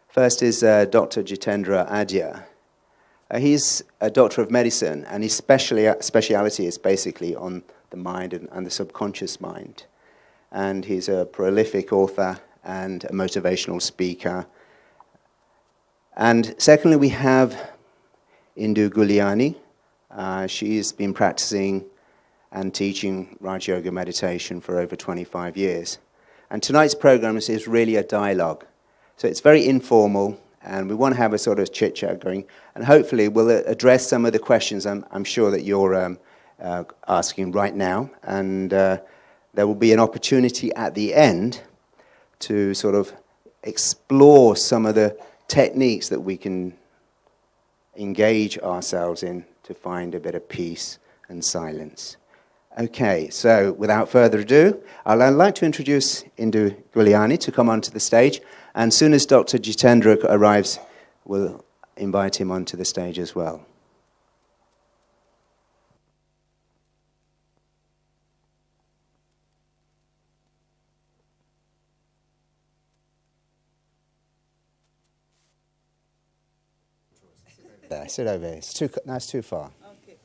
First is Dr. Jitendra Adya. He's a doctor of medicine, and his speciality is basically on the mind and the subconscious mind. And he's a prolific author and a motivational speaker. And secondly, we have Indu Guliani. She's been practicing and teaching Raj Yoga meditation for over 25 years. And tonight's program is really a dialogue. So it's very informal, and we want to have a sort of chit-chat going. And hopefully we'll address some of the questions I'm sure that you're asking right now. And there will be an opportunity at the end to sort of explore some of the techniques that we can engage ourselves in to find a bit of peace and silence. Okay, so without further ado, I'd like to introduce Indu Guliani to come onto the stage. And as soon as Dr. Jitendra arrives, we'll invite him onto the stage as well. There, sit over here. It's too far. Okay.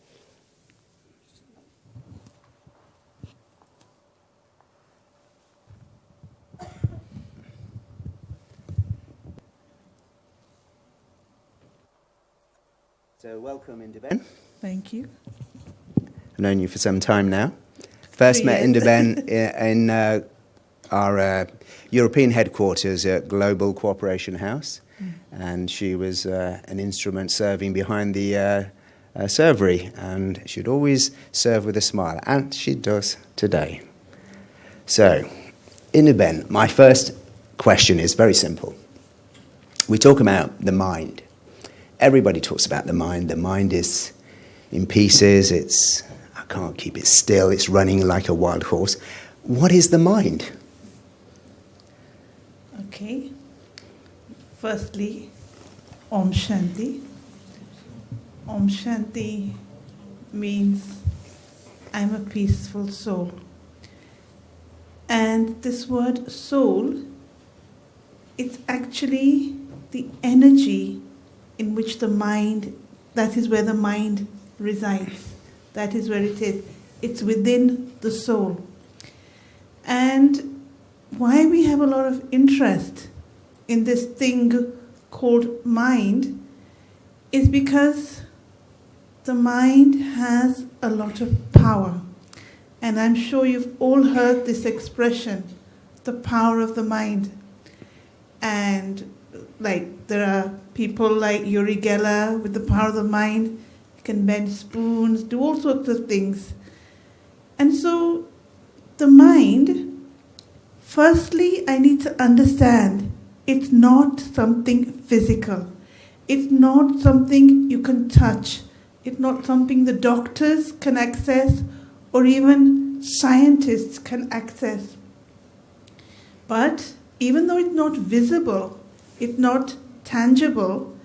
So welcome, Induben. Thank you. I've known you for some time now. First met Induben in our European headquarters at Global Cooperation House. And she was an instrument serving behind the servery, and she'd always serve with a smile, and she does today. So, Induben, my first question is very simple. We talk about the mind. Everybody talks about the mind. The mind is in pieces. I can't keep it still. It's running like a wild horse. What is the mind? Okay. Firstly, Om Shanti. Om Shanti means I'm a peaceful soul. And this word soul, it's actually the energy in which the mind, that is where the mind resides. That is where it is. It's within the soul. And why we have a lot of interest in this thing called mind is because the mind has a lot of power. And I'm sure you've all heard this expression, the power of the mind. And like there are people like Uri Geller with the power of the mind, can bend spoons, do all sorts of things. And so the mind, firstly, I need to understand it's not something physical. It's not something you can touch. It's not something the doctors can access or even scientists can access. But even though it's not visible, it's not tangible,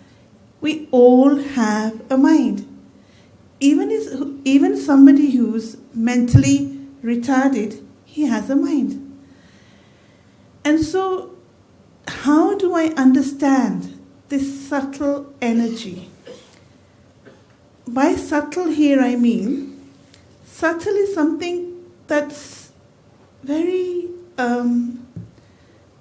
we all have a mind. Even somebody who's mentally retarded, he has a mind. And so how do I understand this subtle energy? By subtle here I mean, subtle is something that's very,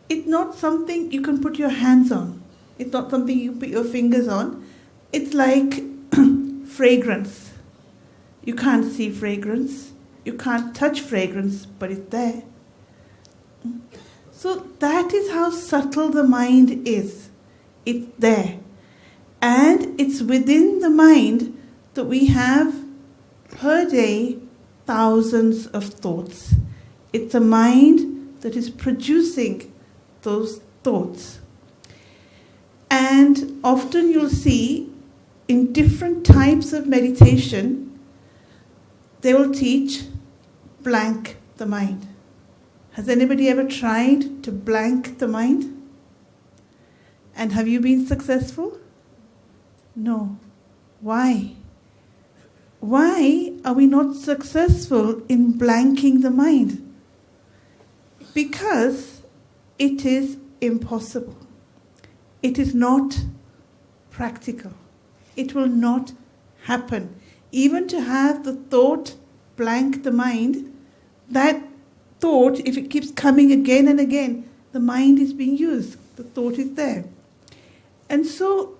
it's not something you can put your hands on. It's not something you put your fingers on. It's like fragrance. You can't see fragrance. You can't touch fragrance, but it's there. So that is how subtle the mind is. It's there. And it's within the mind that we have, per day, thousands of thoughts. It's a mind that is producing those thoughts. And often you'll see in different types of meditation, they will teach blank the mind. Has anybody ever tried to blank the mind? And have you been successful? No. Why? Why are we not successful in blanking the mind? Because it is impossible. it is not practical. It will not happen. Even to have the thought blank the mind, that thought, if it keeps coming again and again, the mind is being used. The thought is there. And so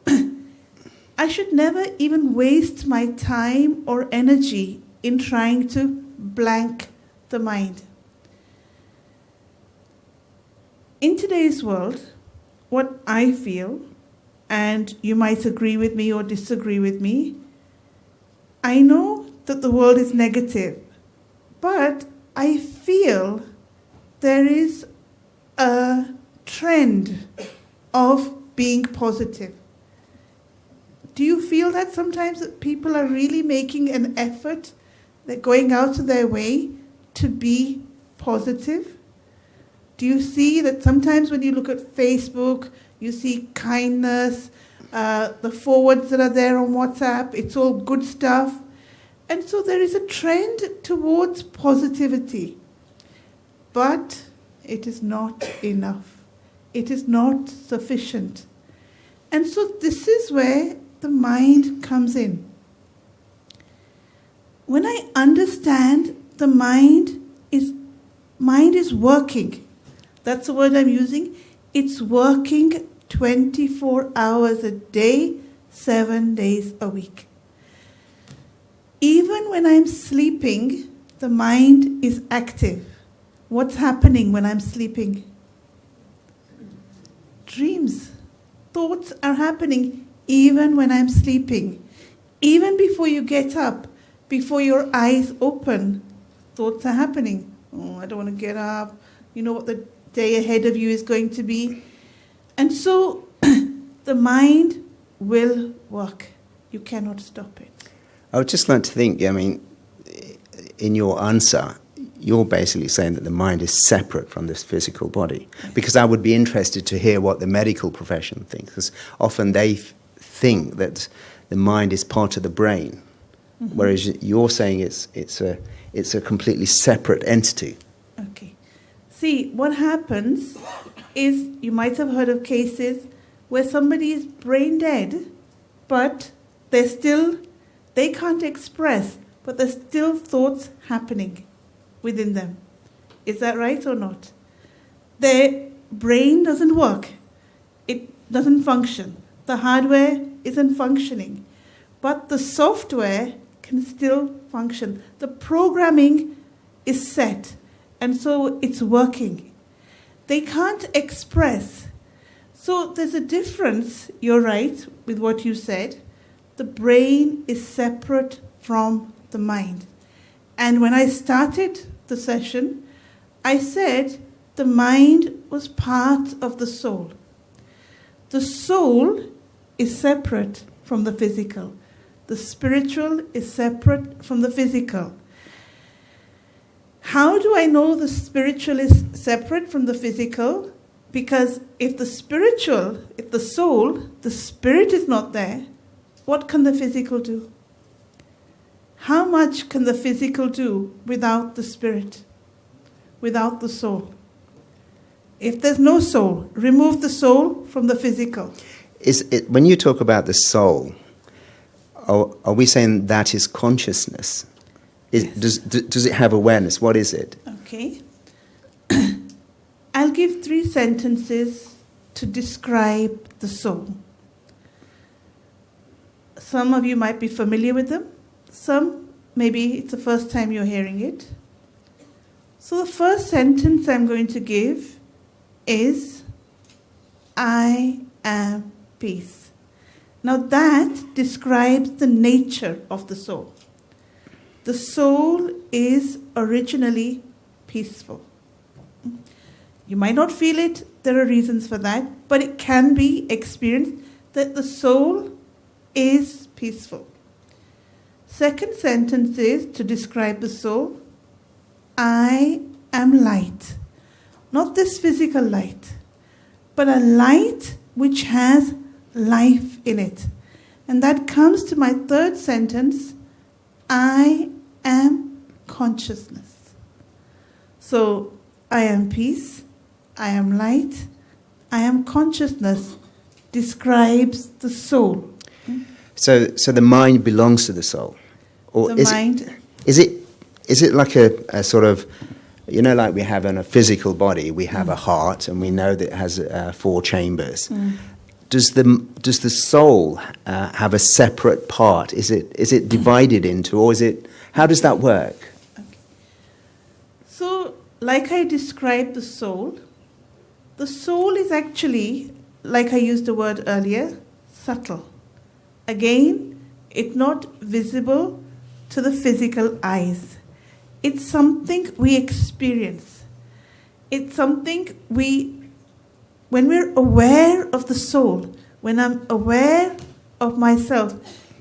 I should never even waste my time or energy in trying to blank the mind. In today's world, what I feel, and you might agree with me or disagree with me, I know that the world is negative, but I feel there is a trend of being positive. Do you feel that sometimes that people are really making an effort? They're going out of their way to be positive? Do you see that sometimes when you look at Facebook, you see kindness, the forwards that are there on WhatsApp, it's all good stuff. And so there is a trend towards positivity. But it is not enough. It is not sufficient. And so this is where the mind comes in. When I understand the mind is working, that's the word I'm using, it's working 24 hours a day, 7 days a week. Even when I'm sleeping, the mind is active. What's happening when I'm sleeping? Dreams. Thoughts are happening even when I'm sleeping. Even before you get up, before your eyes open, thoughts are happening. Oh, I don't want to get up. You know what the day ahead of you is going to be. And so the mind will work. You cannot stop it. I would just like to think, in your answer, you're basically saying that the mind is separate from this physical body. Because I would be interested to hear what the medical profession thinks. Because often they think that the mind is part of the brain, whereas you're saying it's a completely separate entity. Okay. See, what happens is, you might have heard of cases where somebody is brain dead, but they can't express, but there's still thoughts happening within them. Is that right or not? Their brain doesn't work. It doesn't function. The hardware isn't functioning. But the software can still function. The programming is set, and so it's working. They can't express. So there's a difference, you're right, with what you said. The brain is separate from the mind. And when I started the session, I said the mind was part of the soul. The soul is separate from the physical. The spiritual is separate from the physical. How do I know the spiritual is separate from the physical? Because if the soul, the spirit is not there, what can the physical do? How much can the physical do without the spirit, without the soul? If there's no soul, remove the soul from the physical. When you talk about the soul, are we saying that is consciousness? Yes. Does it have awareness? What is it? Okay. I'll give 3 sentences to describe the soul. Some of you might be familiar with them. Some, maybe it's the first time you're hearing it. So the first sentence I'm going to give is, I am peace. Now that describes the nature of the soul. The soul is originally peaceful. You might not feel it, there are reasons for that, but it can be experienced that the soul is peaceful. Second sentence is to describe the soul, I am light. Not this physical light, but a light which has life in it. And that comes to my third sentence, I am consciousness. So, I am peace, I am light, I am consciousness describes the soul. So the mind belongs to the soul, or The mind. Is it like a sort of, you know, like we have in a physical body, we have a heart, and we know that it has 4 chambers. Does the soul have a separate part? Is it divided into, or is it? How does that work? Okay. So, like I described the soul is actually, like I used the word earlier, subtle. Again, it's not visible to the physical eyes. It's something we experience. It's something when we're aware of the soul, when I'm aware of myself,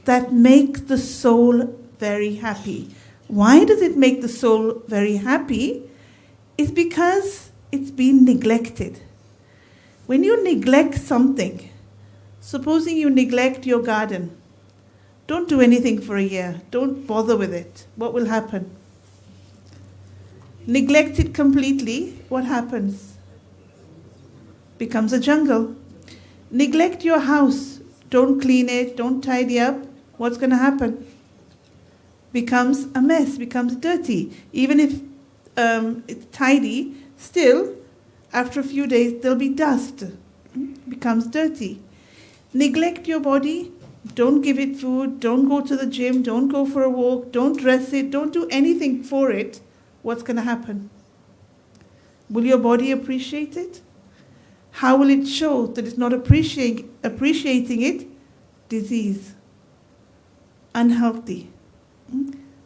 that makes the soul very happy. Why does it make the soul very happy? It's because it's been neglected. When you neglect something, supposing you neglect your garden, don't do anything for a year, don't bother with it. What will happen? Neglect it completely, what happens? Becomes a jungle. Neglect your house, don't clean it, don't tidy up, what's going to happen? Becomes a mess, becomes dirty. Even if it's tidy, still, after a few days, there'll be dust. Becomes dirty. Neglect your body, don't give it food, don't go to the gym, don't go for a walk, don't dress it, don't do anything for it. What's going to happen? Will your body appreciate it? How will it show that it's not appreciating it? Disease. Unhealthy.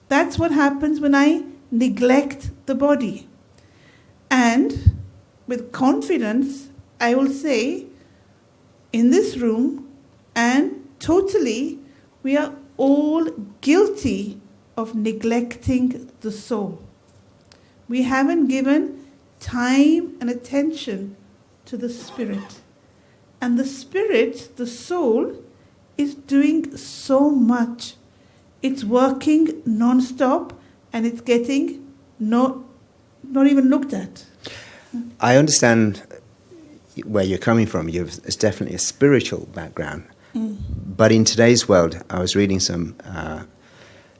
That's what happens when I neglect the body. And with confidence, I will say, in this room, and totally, we are all guilty of neglecting the soul. We haven't given time and attention to the spirit. And the spirit, the soul, is doing so much. It's working non-stop, and it's getting not even looked at. I understand where you're coming from. It's definitely a spiritual background. But in today's world, I was reading some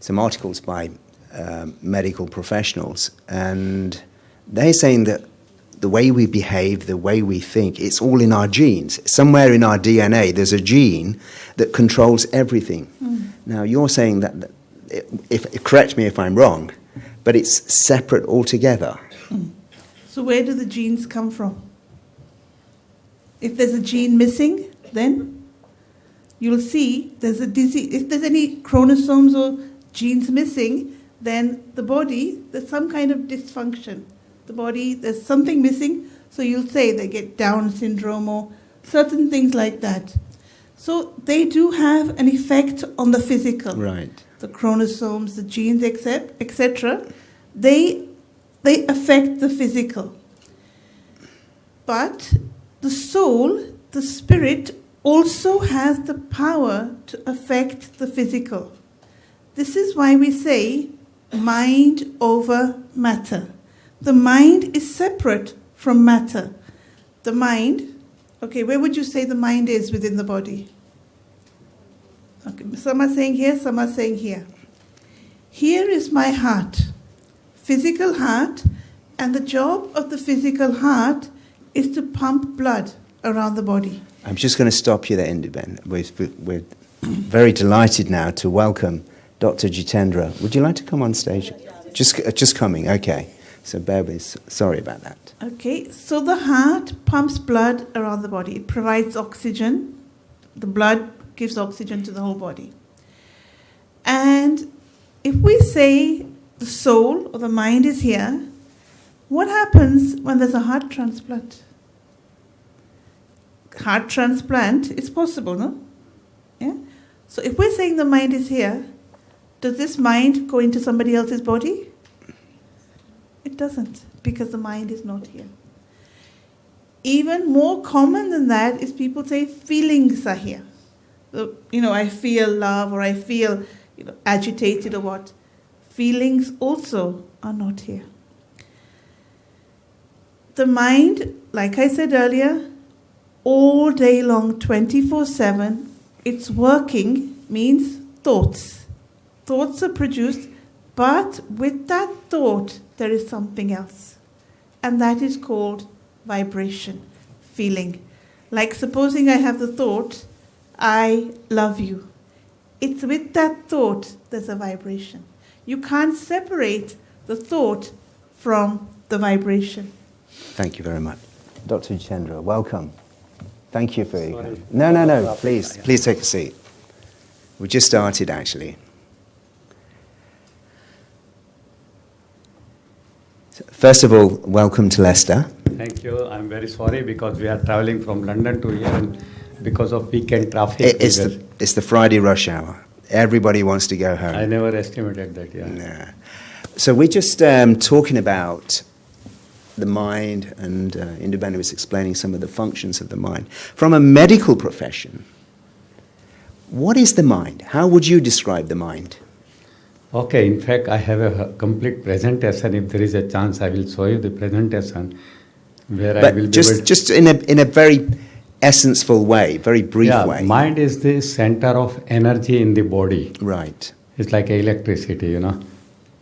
articles by medical professionals, and they're saying that the way we behave, the way we think, it's all in our genes. Somewhere in our DNA, there's a gene that controls everything. Now, you're saying that, correct me if I'm wrong, but it's separate altogether. So where do the genes come from? If there's a gene missing, then you'll see there's a disease. If there's any chromosomes or genes missing, then the body, there's some kind of dysfunction. The body, there's something missing, so you'll say they get Down syndrome or certain things like that. So they do have an effect on the physical. Right. The chromosomes, the genes, etc. They affect the physical. But the soul, the spirit, also has the power to affect the physical. This is why we say mind over matter. The mind is separate from matter. The mind, okay, where would you say the mind is within the body? Okay, some are saying here, some are saying here. Here is my heart, physical heart, and the job of the physical heart is to pump blood around the body. I'm just going to stop you there, Indiben. We're very delighted now to welcome Dr. Jitendra. Would you like to come on stage? Just coming, okay. So bear with, sorry about that. Okay, so the heart pumps blood around the body. It provides oxygen. The blood gives oxygen to the whole body. And if we say the soul or the mind is here, what happens when there's a heart transplant? Heart transplant is possible, no? Yeah? So if we're saying the mind is here, does this mind go into somebody else's body? It doesn't, because the mind is not here. Even more common than that is people say feelings are here. So, I feel love, or I feel agitated, or what. Feelings also are not here. The mind, like I said earlier, all day long, 24/7. It's working means thoughts. Thoughts are produced, but with that thought, there is something else. And that is called vibration, feeling. Like supposing I have the thought, I love you. It's with that thought there's a vibration. You can't separate the thought from the vibration. Thank you very much. Dr. Chandra, welcome. Thank you for... No. Please take a seat. We just started, actually. First of all, welcome to Leicester. Thank you. I'm very sorry because we are traveling from London to here and because of weekend traffic. It's the Friday rush hour. Everybody wants to go home. I never estimated that, yeah. No. So we're just talking about the mind, and Indubeni was explaining some of the functions of the mind. From a medical profession, what is the mind? How would you describe the mind? Okay, in fact, I have a complete presentation. If there is a chance, I will show you the presentation where I will just in a very essenceful way, very brief way. Mind is the center of energy in the body. Right. It's like electricity, you know.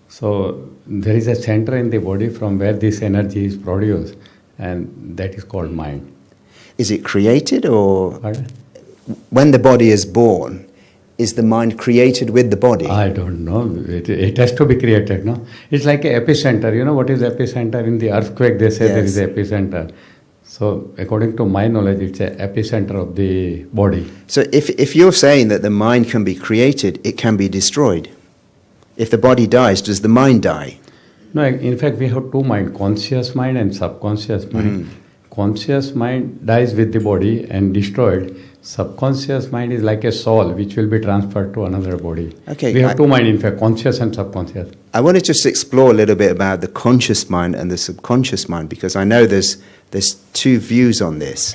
So there is a center in the body from where this energy is produced, and that is called mind. Is it created, or Pardon? When the body is born, is the mind created with the body? I don't know. It has to be created, no? It's like an epicenter. You know what is epicenter? In the earthquake, they say there is an epicenter. So according to my knowledge, it's an epicenter of the body. So if you're saying that the mind can be created, it can be destroyed. If the body dies, does the mind die? No, in fact, we have two minds, conscious mind and subconscious mind. Conscious mind dies with the body and destroyed. Subconscious mind is like a soul which will be transferred to another body. Okay, we have two minds, in fact, conscious and subconscious. I want to just explore a little bit about the conscious mind and the subconscious mind, because I know there's two views on this,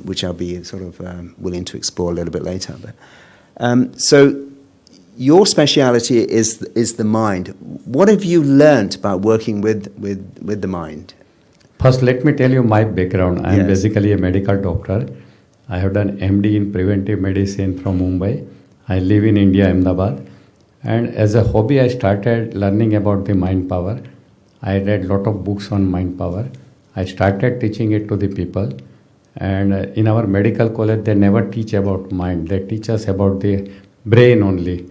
which I'll be sort of willing to explore a little bit later. But, so your speciality is the mind. What have you learnt about working with the mind? First, let me tell you my background. I am basically a medical doctor. I have done MD in preventive medicine from Mumbai. I live in India, Ahmedabad. And as a hobby, I started learning about the mind power. I read a lot of books on mind power. I started teaching it to the people. And in our medical college, they never teach about mind. They teach us about the brain only.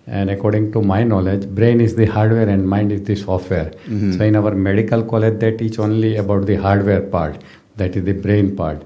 And according to my knowledge, brain is the hardware and mind is the software. So in our medical college, they teach only about the hardware part, that is the brain part.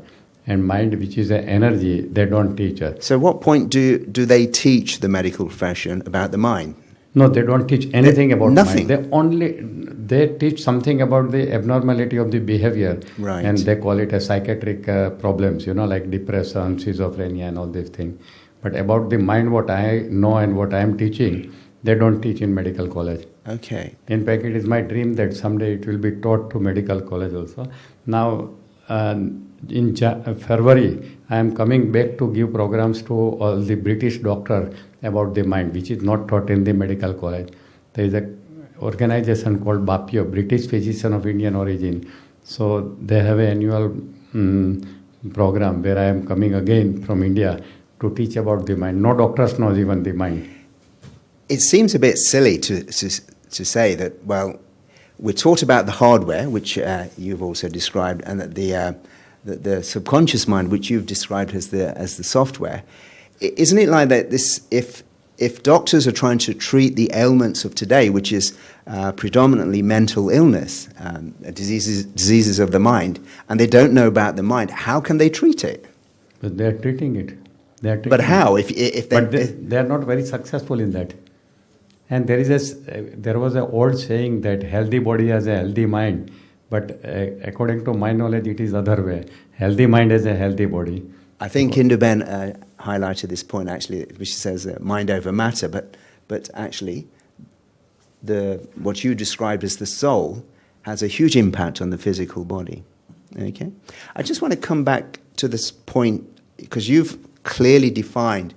And mind, which is an energy, they don't teach us. So what point do they teach the medical profession about the mind? No, they don't teach anything about nothing. Mind. They teach something about the abnormality of the behavior. Right. And they call it a psychiatric problems, you know, like depression, schizophrenia and all these things. But about the mind, what I know and what I am teaching, they don't teach in medical college. Okay. In fact, it is my dream that someday it will be taught to medical college also. Now, in February, I am coming back to give programs to all the British doctors about the mind, which is not taught in the medical college. There is an organization called BAPIO, British Physician of Indian Origin. So they have an annual program where I am coming again from India to teach about the mind. No doctors knows even the mind. It seems a bit silly to say that, well, we're taught about the hardware, which you've also described, and that the subconscious mind, which you've described as the software. Isn't it like that? If doctors are trying to treat the ailments of today, which is predominantly mental illness, diseases of the mind, and they don't know about the mind, how can they treat it? But they are treating it. But how? If they are not very successful in that. And there was an old saying that healthy body has a healthy mind, but according to my knowledge, it is other way. Healthy mind has a healthy body. I think Induben highlighted this point actually, which says mind over matter, but actually, what you described as the soul has a huge impact on the physical body. Okay, I just want to come back to this point because you've clearly defined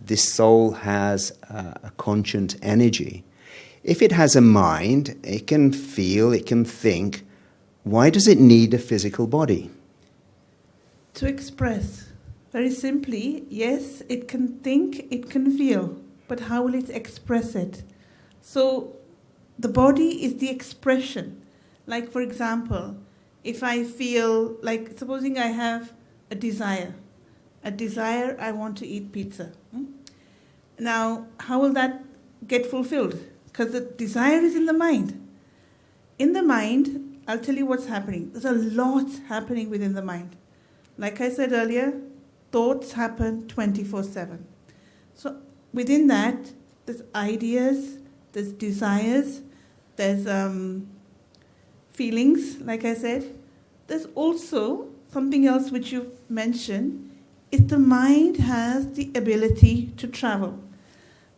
this soul has a conscient energy. If it has a mind, it can feel, it can think, why does it need a physical body? To express. Very simply, yes, it can think, it can feel, but how will it express it? So the body is the expression. Like, for example, if I feel like, supposing I have a desire, I want to eat pizza. Now, how will that get fulfilled? Because the desire is in the mind. In the mind, I'll tell you what's happening. There's a lot happening within the mind. Like I said earlier, thoughts happen 24/7. So within that, there's ideas, there's desires, there's feelings, like I said. There's also something else which you mentioned, is the mind has the ability to travel.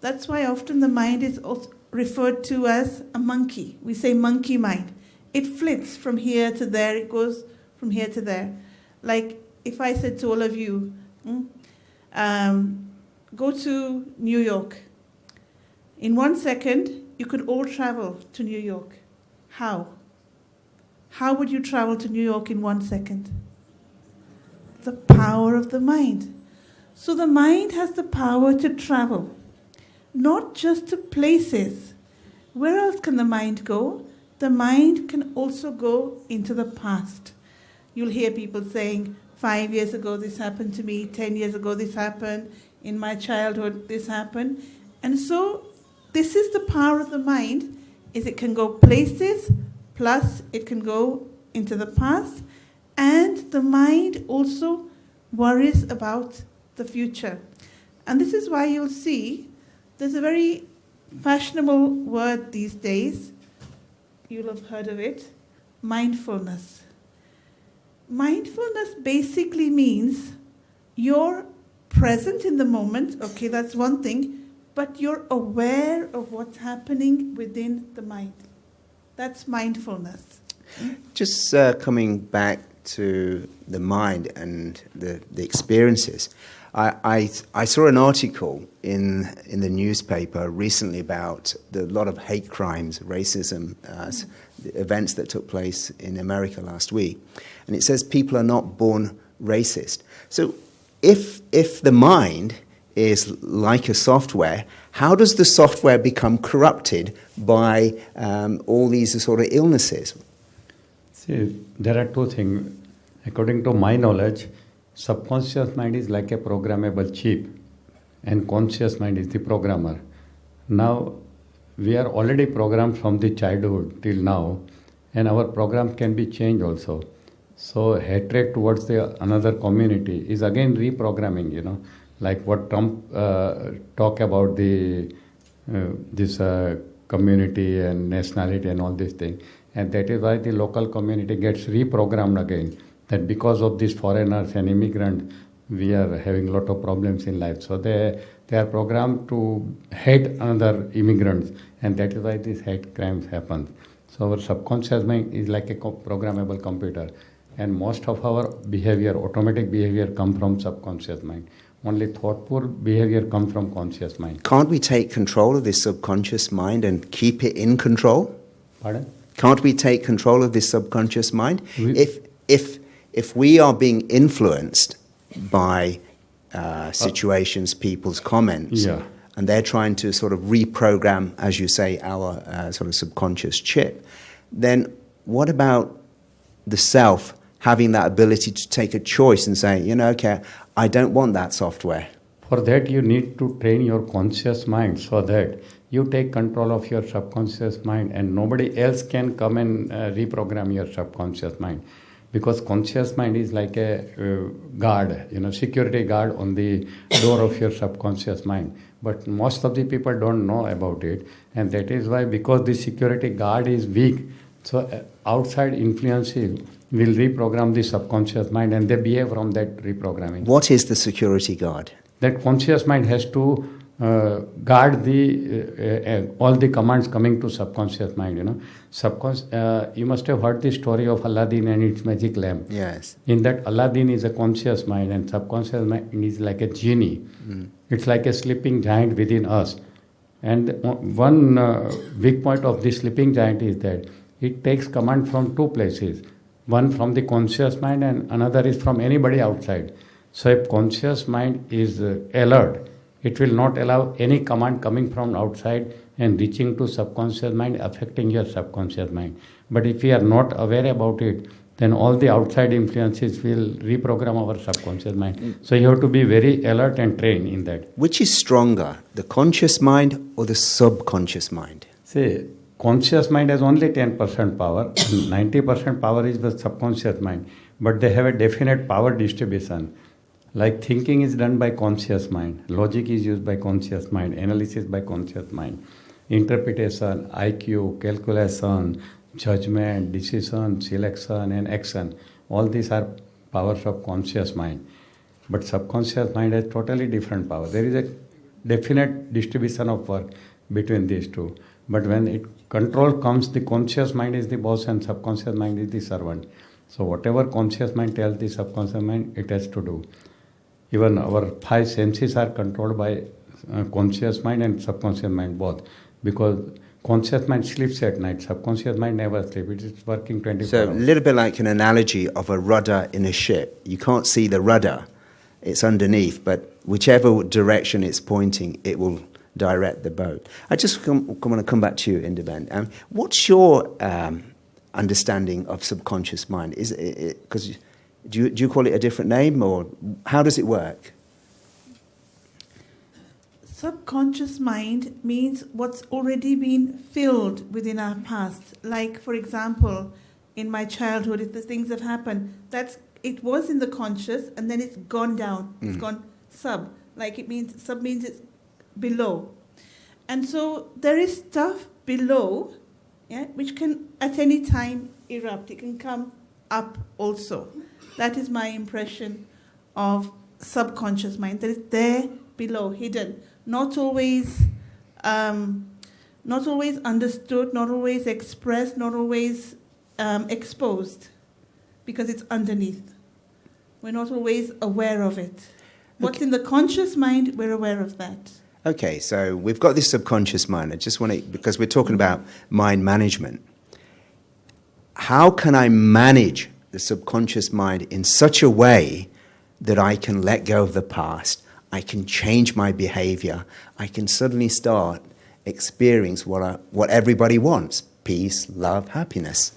That's why often the mind is also referred to as a monkey. We say monkey mind. It flits from here to there, it goes from here to there. Like if I said to all of you, go to New York. In 1 second, you could all travel to New York. How? How would you travel to New York in 1 second? The power of the mind. So the mind has the power to travel, not just to places. Where else can the mind go? The mind can also go into the past. You'll hear people saying, 5 years ago this happened to me, 10 years ago this happened, in my childhood this happened. And so this is the power of the mind, is it can go places, plus it can go into the past, and the mind also worries about the future. And this is why you'll see there's a very fashionable word these days, you'll have heard of it, mindfulness. Mindfulness basically means you're present in the moment, okay, that's one thing, but you're aware of what's happening within the mind. That's mindfulness. Just coming back to the mind and the experiences, I saw an article in the newspaper recently about a lot of hate crimes, racism, events that took place in America last week. And it says people are not born racist. So if the mind is like a software, how does the software become corrupted by all these sort of illnesses? See, there are two things. According to my knowledge, subconscious mind is like a programmable chip and conscious mind is the programmer. Now, we are already programmed from the childhood till now, and our program can be changed also. So hatred towards another community is again reprogramming, like what Trump talk about this community and nationality and all these things. And that is why the local community gets reprogrammed again. That because of these foreigners and immigrants, we are having a lot of problems in life. So they are programmed to hate another immigrants, and that is why these hate crimes happen. So our subconscious mind is like a programmable computer, and most of our behavior, automatic behavior, come from subconscious mind. Only thoughtful behavior comes from conscious mind. Can't we take control of this subconscious mind and keep it in control? Pardon? Can't we take control of this subconscious mind? If we are being influenced by situations, people's comments, and they're trying to sort of reprogram, as you say, our sort of subconscious chip, then what about the self having that ability to take a choice and say, okay, I don't want that software? For that, you need to train your conscious mind so that you take control of your subconscious mind and nobody else can come and reprogram your subconscious mind. Because conscious mind is like a guard, security guard on the door of your subconscious mind. But most of the people don't know about it. And that is why, because the security guard is weak, so outside influences will reprogram the subconscious mind and they behave from that reprogramming. What is the security guard? That conscious mind has to guard all the commands coming to subconscious mind. You must have heard the story of Aladdin and its magic lamp. Yes. In that, Aladdin is a conscious mind and subconscious mind is like a genie. It's like a sleeping giant within us. And one big point of this sleeping giant is that it takes command from two places. One from the conscious mind and another is from anybody outside. So if conscious mind is alert, it will not allow any command coming from outside and reaching to subconscious mind, affecting your subconscious mind. But if we are not aware about it, then all the outside influences will reprogram our subconscious mind. So you have to be very alert and trained in that. Which is stronger, the conscious mind or the subconscious mind? See, conscious mind has only 10% power, 90% power is the subconscious mind. But they have a definite power distribution. Like thinking is done by conscious mind, logic is used by conscious mind, analysis by conscious mind, interpretation, IQ, calculation, judgment, decision, selection and action. All these are powers of conscious mind. But subconscious mind has totally different power. There is a definite distribution of work between these two. But when control comes, the conscious mind is the boss and subconscious mind is the servant. So whatever conscious mind tells the subconscious mind, it has to do. Even our five senses are controlled by conscious mind and subconscious mind both. Because conscious mind sleeps at night, subconscious mind never sleeps. It is working 24 So hours. a little bit like an analogy of a rudder in a ship. You can't see the rudder, it's underneath, but whichever direction it's pointing, it will direct the boat. I just want to come back to you, Indiben. What's your understanding of subconscious mind? Is it because do you call it a different name, or how does it work? Subconscious mind means what's already been filled within our past. Like, for example, in my childhood, if the things have happened, it was in the conscious and then it's gone down. It's gone sub. Like sub means it's below. And so there is stuff below, which can at any time erupt. It can come up also. That is my impression of subconscious mind. That is there below, hidden. Not always understood, not always expressed, not always exposed, because it's underneath. We're not always aware of it. What's in the conscious mind, we're aware of that. Okay, so we've got this subconscious mind. I just want to, because we're talking about mind management. How can I manage the subconscious mind in such a way that I can let go of the past? I can change my behavior. I can suddenly start experience what everybody wants: peace, love, happiness.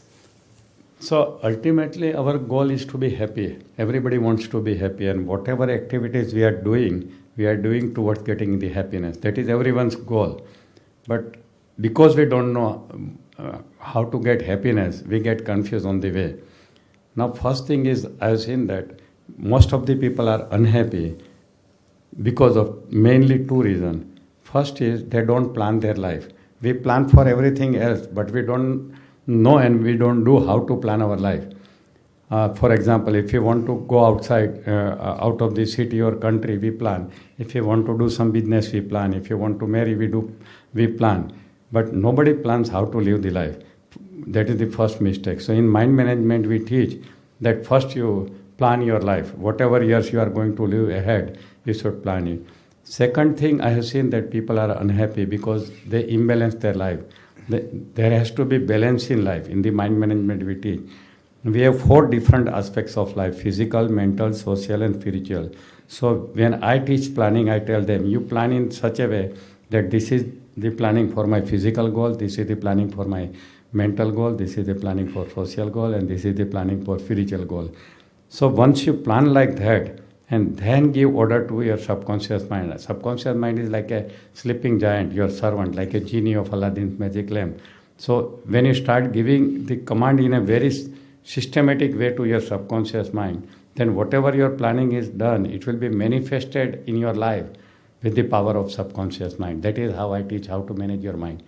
So ultimately our goal is to be happy. Everybody wants to be happy, and whatever activities we are doing towards getting the happiness. That is everyone's goal. But because we don't know how to get happiness, we get confused on the way. Now first thing is, I have seen that most of the people are unhappy because of mainly two reasons. First is they don't plan their life. We plan for everything else, but we don't know and we don't do how to plan our life. For example, if you want to go outside, out of the city or country, we plan. If you want to do some business, we plan. If you want to marry, we plan. But nobody plans how to live the life. That is the first mistake. So in mind management, we teach that first you plan your life. Whatever years you are going to live ahead, you should plan it. Second thing, I have seen that people are unhappy because they imbalance their life. There has to be balance in life. In the mind management we teach. We have 4 different aspects of life: physical, mental, social and spiritual. So when I teach planning, I tell them, you plan in such a way that this is the planning for my physical goal, this is the planning for my mental goal, this is the planning for social goal, and this is the planning for spiritual goal. So once you plan like that, and then give order to your subconscious mind. Subconscious mind is like a sleeping giant, your servant, like a genie of Aladdin's magic lamp. So when you start giving the command in a very systematic way to your subconscious mind, then whatever your planning is done, it will be manifested in your life with the power of subconscious mind. That is how I teach how to manage your mind.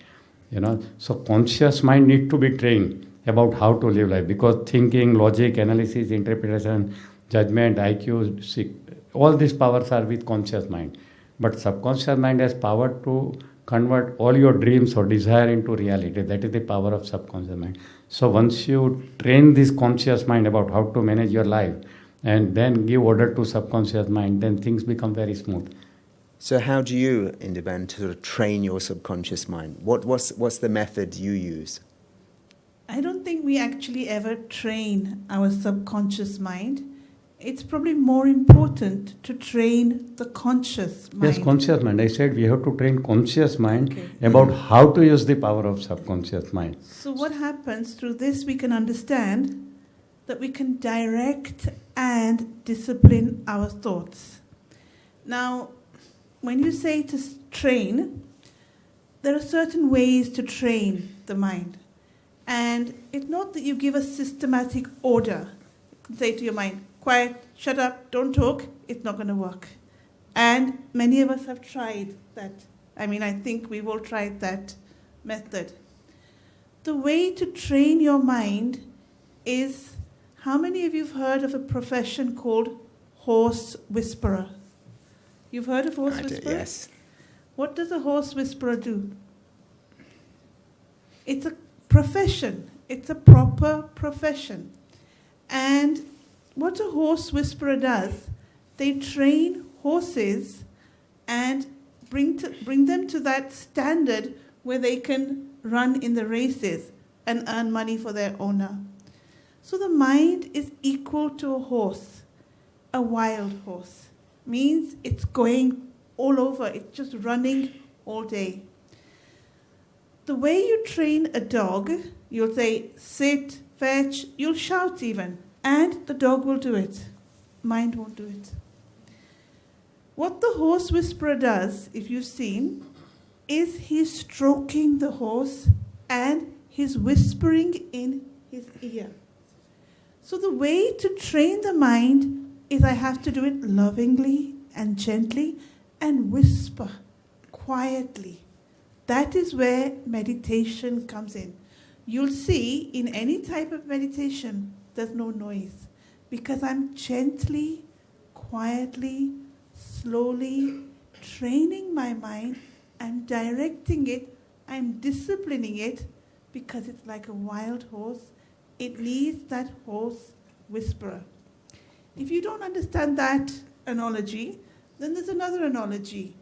So conscious mind need to be trained about how to live life, because thinking, logic, analysis, interpretation, judgment, IQ, all these powers are with conscious mind. But subconscious mind has power to convert all your dreams or desire into reality. That is the power of subconscious mind. So once you train this conscious mind about how to manage your life and then give order to subconscious mind, then things become very smooth. So how do you, Indiben, sort of train your subconscious mind? What's the method you use? I don't think we actually ever train our subconscious mind. It's probably more important to train the conscious mind. Yes, conscious mind. I said we have to train conscious mind about how to use the power of subconscious mind. So what happens through this, we can understand that we can direct and discipline our thoughts. Now, when you say to train, there are certain ways to train the mind. And it's not that you give a systematic order. You can say to your mind, quiet, shut up, don't talk. It's not going to work. And many of us have tried that. I think we've all tried that method. The way to train your mind is, how many of you have heard of a profession called horse whisperer? You've heard of horse whisperer? Yes. What does a horse whisperer do? It's a profession. It's a proper profession. And what a horse whisperer does, they train horses and bring them to that standard where they can run in the races and earn money for their owner. So the mind is equal to a horse, a wild horse. Means it's going all over, it's just running all day. The way you train a dog, you'll say, sit, fetch, you'll shout even, and the dog will do it. Mind won't do it. What the horse whisperer does, if you've seen, is he's stroking the horse and he's whispering in his ear. So the way to train the mind is I have to do it lovingly and gently and whisper quietly. That is where meditation comes in. You'll see in any type of meditation, there's no noise because I'm gently, quietly, slowly training my mind. I'm directing it. I'm disciplining it because it's like a wild horse. It needs that horse whisperer. If you don't understand that analogy, then there's another analogy.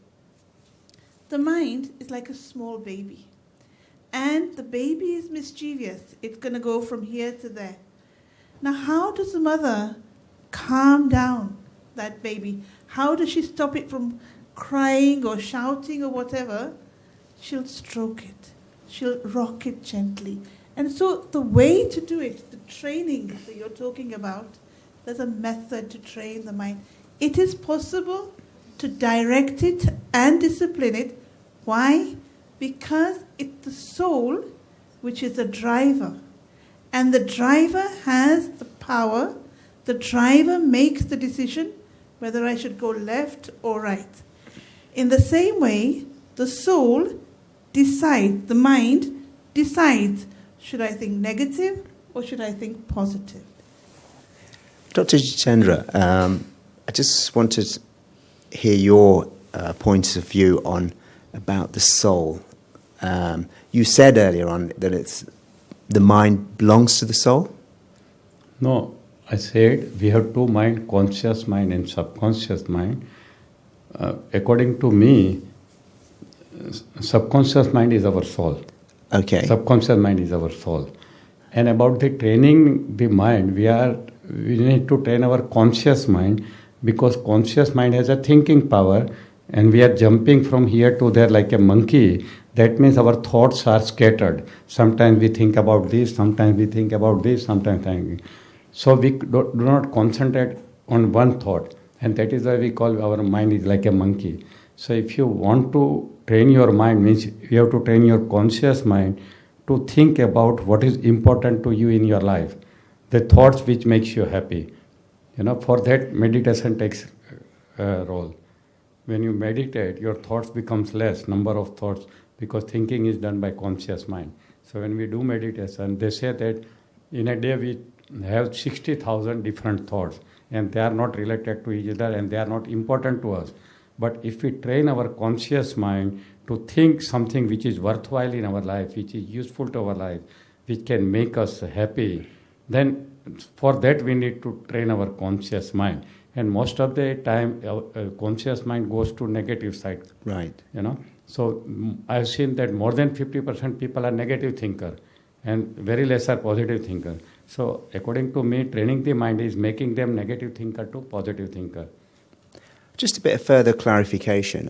The mind is like a small baby. And the baby is mischievous. It's going to go from here to there. Now, how does the mother calm down that baby? How does she stop it from crying or shouting or whatever? She'll stroke it. She'll rock it gently. And so the way to do it, the training that you're talking about, there's a method to train the mind. It is possible to direct it and discipline it. Why? Because it's the soul which is the driver. And the driver has the power. The driver makes the decision whether I should go left or right. In the same way, the soul decides, the mind decides, should I think negative or should I think positive? Dr. Jitendra, I just wanted to hear your point of view about the soul. You said earlier on that the mind belongs to the soul? No, I said we have two minds, conscious mind and subconscious mind. According to me, subconscious mind is our soul. Okay. Subconscious mind is our soul. And about the training the mind, we need to train our conscious mind because conscious mind has a thinking power and we are jumping from here to there like a monkey. That means our thoughts are scattered. Sometimes we think about this, sometimes we think about this, sometimes. So we do not concentrate on one thought. And that is why we call our mind is like a monkey. So if you want to train your mind, means you have to train your conscious mind to think about what is important to you in your life. The thoughts which makes you happy. For that meditation takes a role. When you meditate, your thoughts becomes less, number of thoughts, because thinking is done by conscious mind. So when we do meditation, they say that in a day we have 60,000 different thoughts and they are not related to each other and they are not important to us. But if we train our conscious mind to think something which is worthwhile in our life, which is useful to our life, which can make us happy, then for that we need to train our conscious mind. And most of the time, conscious mind goes to negative side. Right. So I've seen that more than 50% people are negative thinker. and very less are positive thinker. So according to me, training the mind is making them negative thinker to positive thinker. Just a bit of further clarification.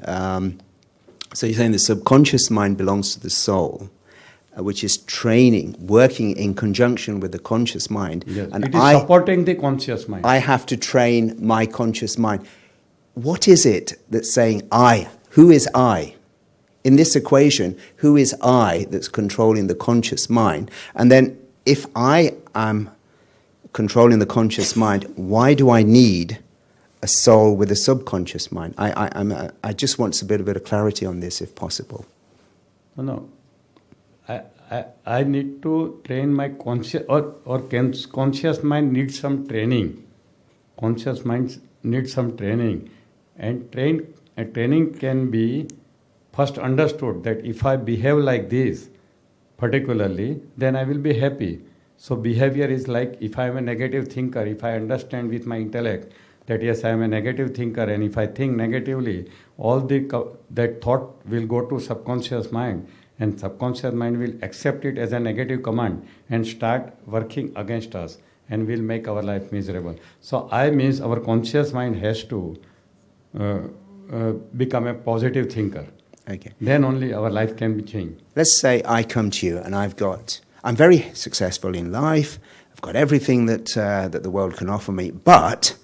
So you're saying the subconscious mind belongs to the soul, which is training, working in conjunction with the conscious mind. Yes. And It is supporting the conscious mind. I have to train my conscious mind. What is it that's saying I? Who is I? In this equation, who is I that's controlling the conscious mind? And then if I am controlling the conscious mind, why do I need a soul with a subconscious mind? I just want a bit of clarity on this, if possible. No. I need to train my conscious conscious mind needs some training. Conscious mind needs some training, and training can be first understood that if I behave like this particularly, then I will be happy. So behavior is like, if I am a negative thinker, if I understand with my intellect that yes, I am a negative thinker, and if I think negatively, all that thought will go to subconscious mind, and subconscious mind will accept it as a negative command and start working against us and will make our life miserable. So I means our conscious mind has to become a positive thinker. Okay. Then only our life can be changed. Let's say I come to you and I'm very successful in life. I've got everything that the world can offer me, but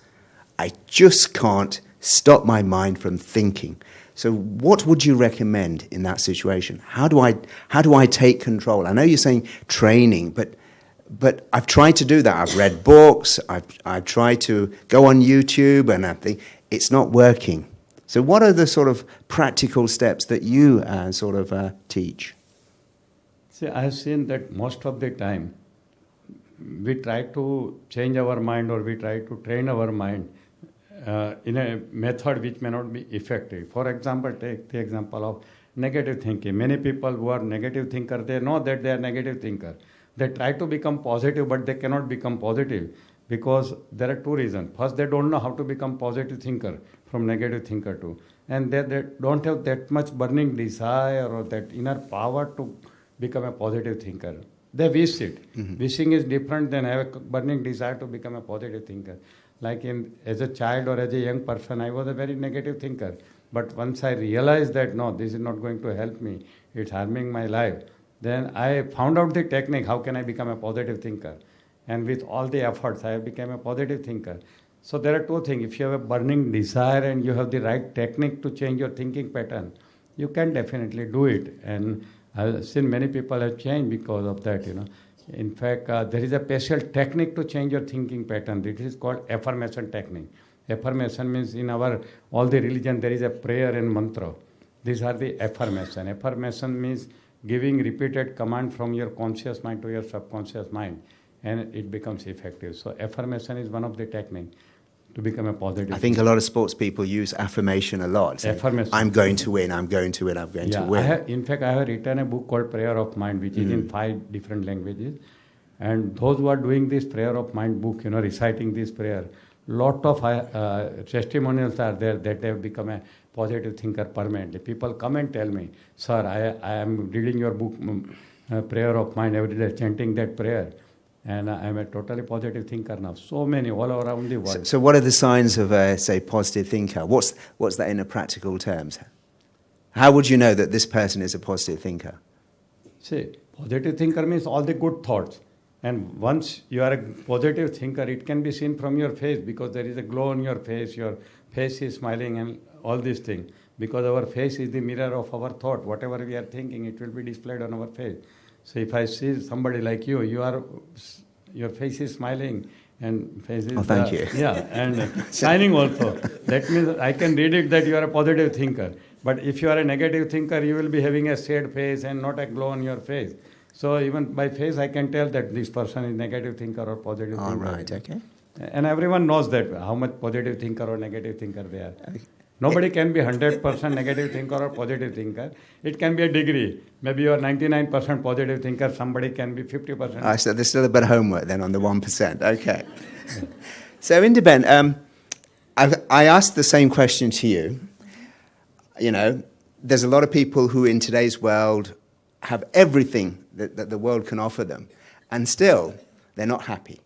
I just can't stop my mind from thinking. So what would you recommend in that situation? How do I take control? I know you're saying training, but I've tried to do that. I've read books. I've tried to go on YouTube, and I think it's not working. So what are the sort of practical steps that you teach? See, I have seen that most of the time we try to change our mind, or we try to train our mind in a method which may not be effective. For example, take the example of negative thinking. Many people who are negative thinker, they know that they are negative thinker. They try to become positive, but they cannot become positive because there are two reasons. First, they don't know how to become positive thinker from negative thinker to. And they don't have that much burning desire or that inner power to become a positive thinker. They wish it. Mm-hmm. Wishing is different than have a burning desire to become a positive thinker. Like as a child or as a young person, I was a very negative thinker. But once I realized that, no, this is not going to help me, it's harming my life, then I found out the technique, how can I become a positive thinker? And with all the efforts, I have become a positive thinker. So there are two things. If you have a burning desire and you have the right technique to change your thinking pattern, you can definitely do it. And I've seen many people have changed because of that, In fact, there is a special technique to change your thinking pattern. It is called affirmation technique. Affirmation means in all the religion there is a prayer and mantra. These are the affirmation. Affirmation means giving repeated command from your conscious mind to your subconscious mind, and it becomes effective. So affirmation is one of the techniques to become a positive. I think a lot of sports people use affirmation a lot. Affirmation. I'm going to win, I'm going to win, I'm going to win. In fact, I have written a book called Prayer of Mind, which is in 5 different languages. And those who are doing this Prayer of Mind book, reciting this prayer, lot of testimonials are there that they have become a positive thinker permanently. People come and tell me, sir, I am reading your book, Prayer of Mind, every day, chanting that prayer. And I am a totally positive thinker now. So many all around the world. So what are the signs of a, positive thinker? What's that in practical terms? How would you know that this person is a positive thinker? See, positive thinker means all the good thoughts. And once you are a positive thinker, it can be seen from your face because there is a glow on your face is smiling and all these things. Because our face is the mirror of our thought. Whatever we are thinking, it will be displayed on our face. So if I see somebody like you, your face is smiling and face is... Oh, thank you. Yeah, and shining also. That means I can read it that you are a positive thinker. But if you are a negative thinker, you will be having a sad face and not a glow on your face. So even by face, I can tell that this person is negative thinker or positive thinker. All right, okay. And everyone knows that, how much positive thinker or negative thinker they are. Okay. Nobody can be 100% negative thinker or positive thinker. It can be a degree. Maybe you are 99% positive thinker. Somebody can be 50%. So there's still a bit of homework then on the 1%. Okay. Yeah. So Indiben, I asked the same question to you. There's a lot of people who in today's world have everything that the world can offer them, and still they're not happy,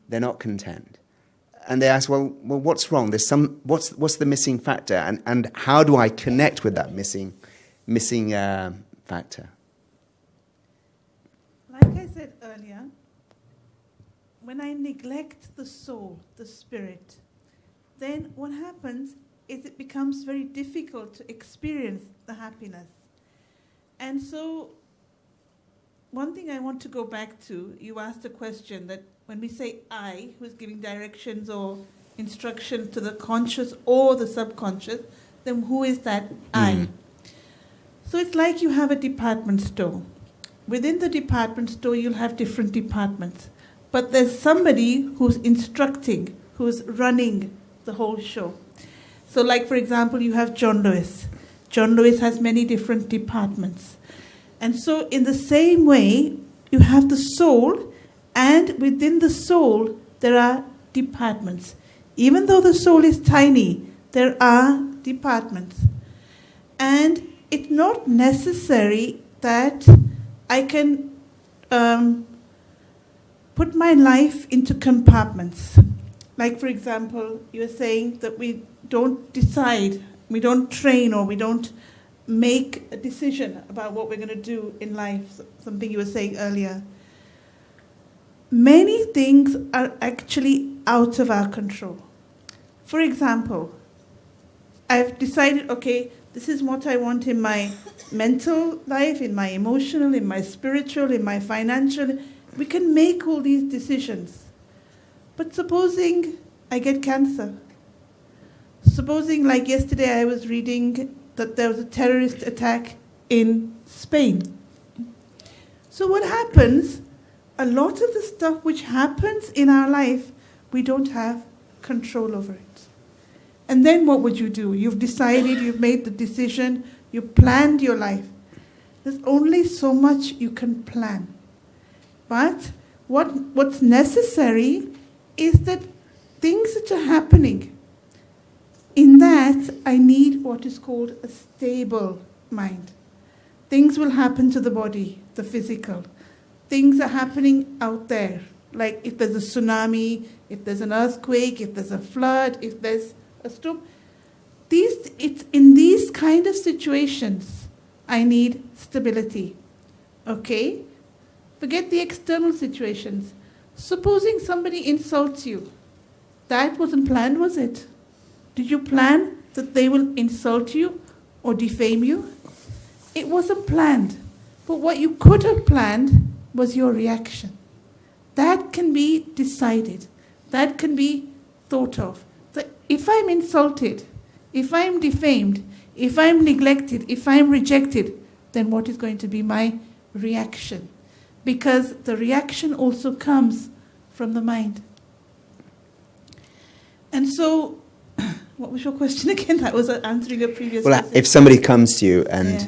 they're not content. And they ask, well, what's wrong? What's the missing factor? And how do I connect with that missing factor? Like I said earlier, when I neglect the soul, the spirit, then what happens is it becomes very difficult to experience the happiness. And so, one thing I want to go back to, you asked a question that when we say I, who's giving directions or instruction to the conscious or the subconscious, then who is that I? So it's like you have a department store. Within the department store, you'll have different departments. But there's somebody who's instructing, who's running the whole show. So like, for example, you have John Lewis. John Lewis has many different departments. And so in the same way, you have the soul, and within the soul, there are departments. Even though the soul is tiny, there are departments. And it's not necessary that I can put my life into compartments. Like, for example, you're saying that we don't decide, we don't train, or we don't make a decision about what we're going to do in life, something you were saying earlier. Many things are actually out of our control. For example, I've decided, okay, this is what I want in my mental life, in my emotional, in my spiritual, in my financial. We can make all these decisions. But supposing I get cancer. Supposing, like yesterday, I was reading that there was a terrorist attack in Spain. So what happens, a lot of the stuff which happens in our life, we don't have control over it. And then what would you do? You've decided, you've made the decision, you planned your life. There's only so much you can plan. But what's necessary is that things that are happening, in that, I need what is called a stable mind. Things will happen to the body, the physical. Things are happening out there. Like if there's a tsunami, if there's an earthquake, if there's a flood, if there's a storm. It's in these kind of situations, I need stability. Okay? Forget the external situations. Supposing somebody insults you. That wasn't planned, was it? Did you plan that they will insult you or defame you? It wasn't planned. But what you could have planned was your reaction. That can be decided. That can be thought of. That if I'm insulted, if I'm defamed, if I'm neglected, if I'm rejected, then what is going to be my reaction? Because the reaction also comes from the mind. And so, what was your question again? That was answering a previous question. If somebody comes to you and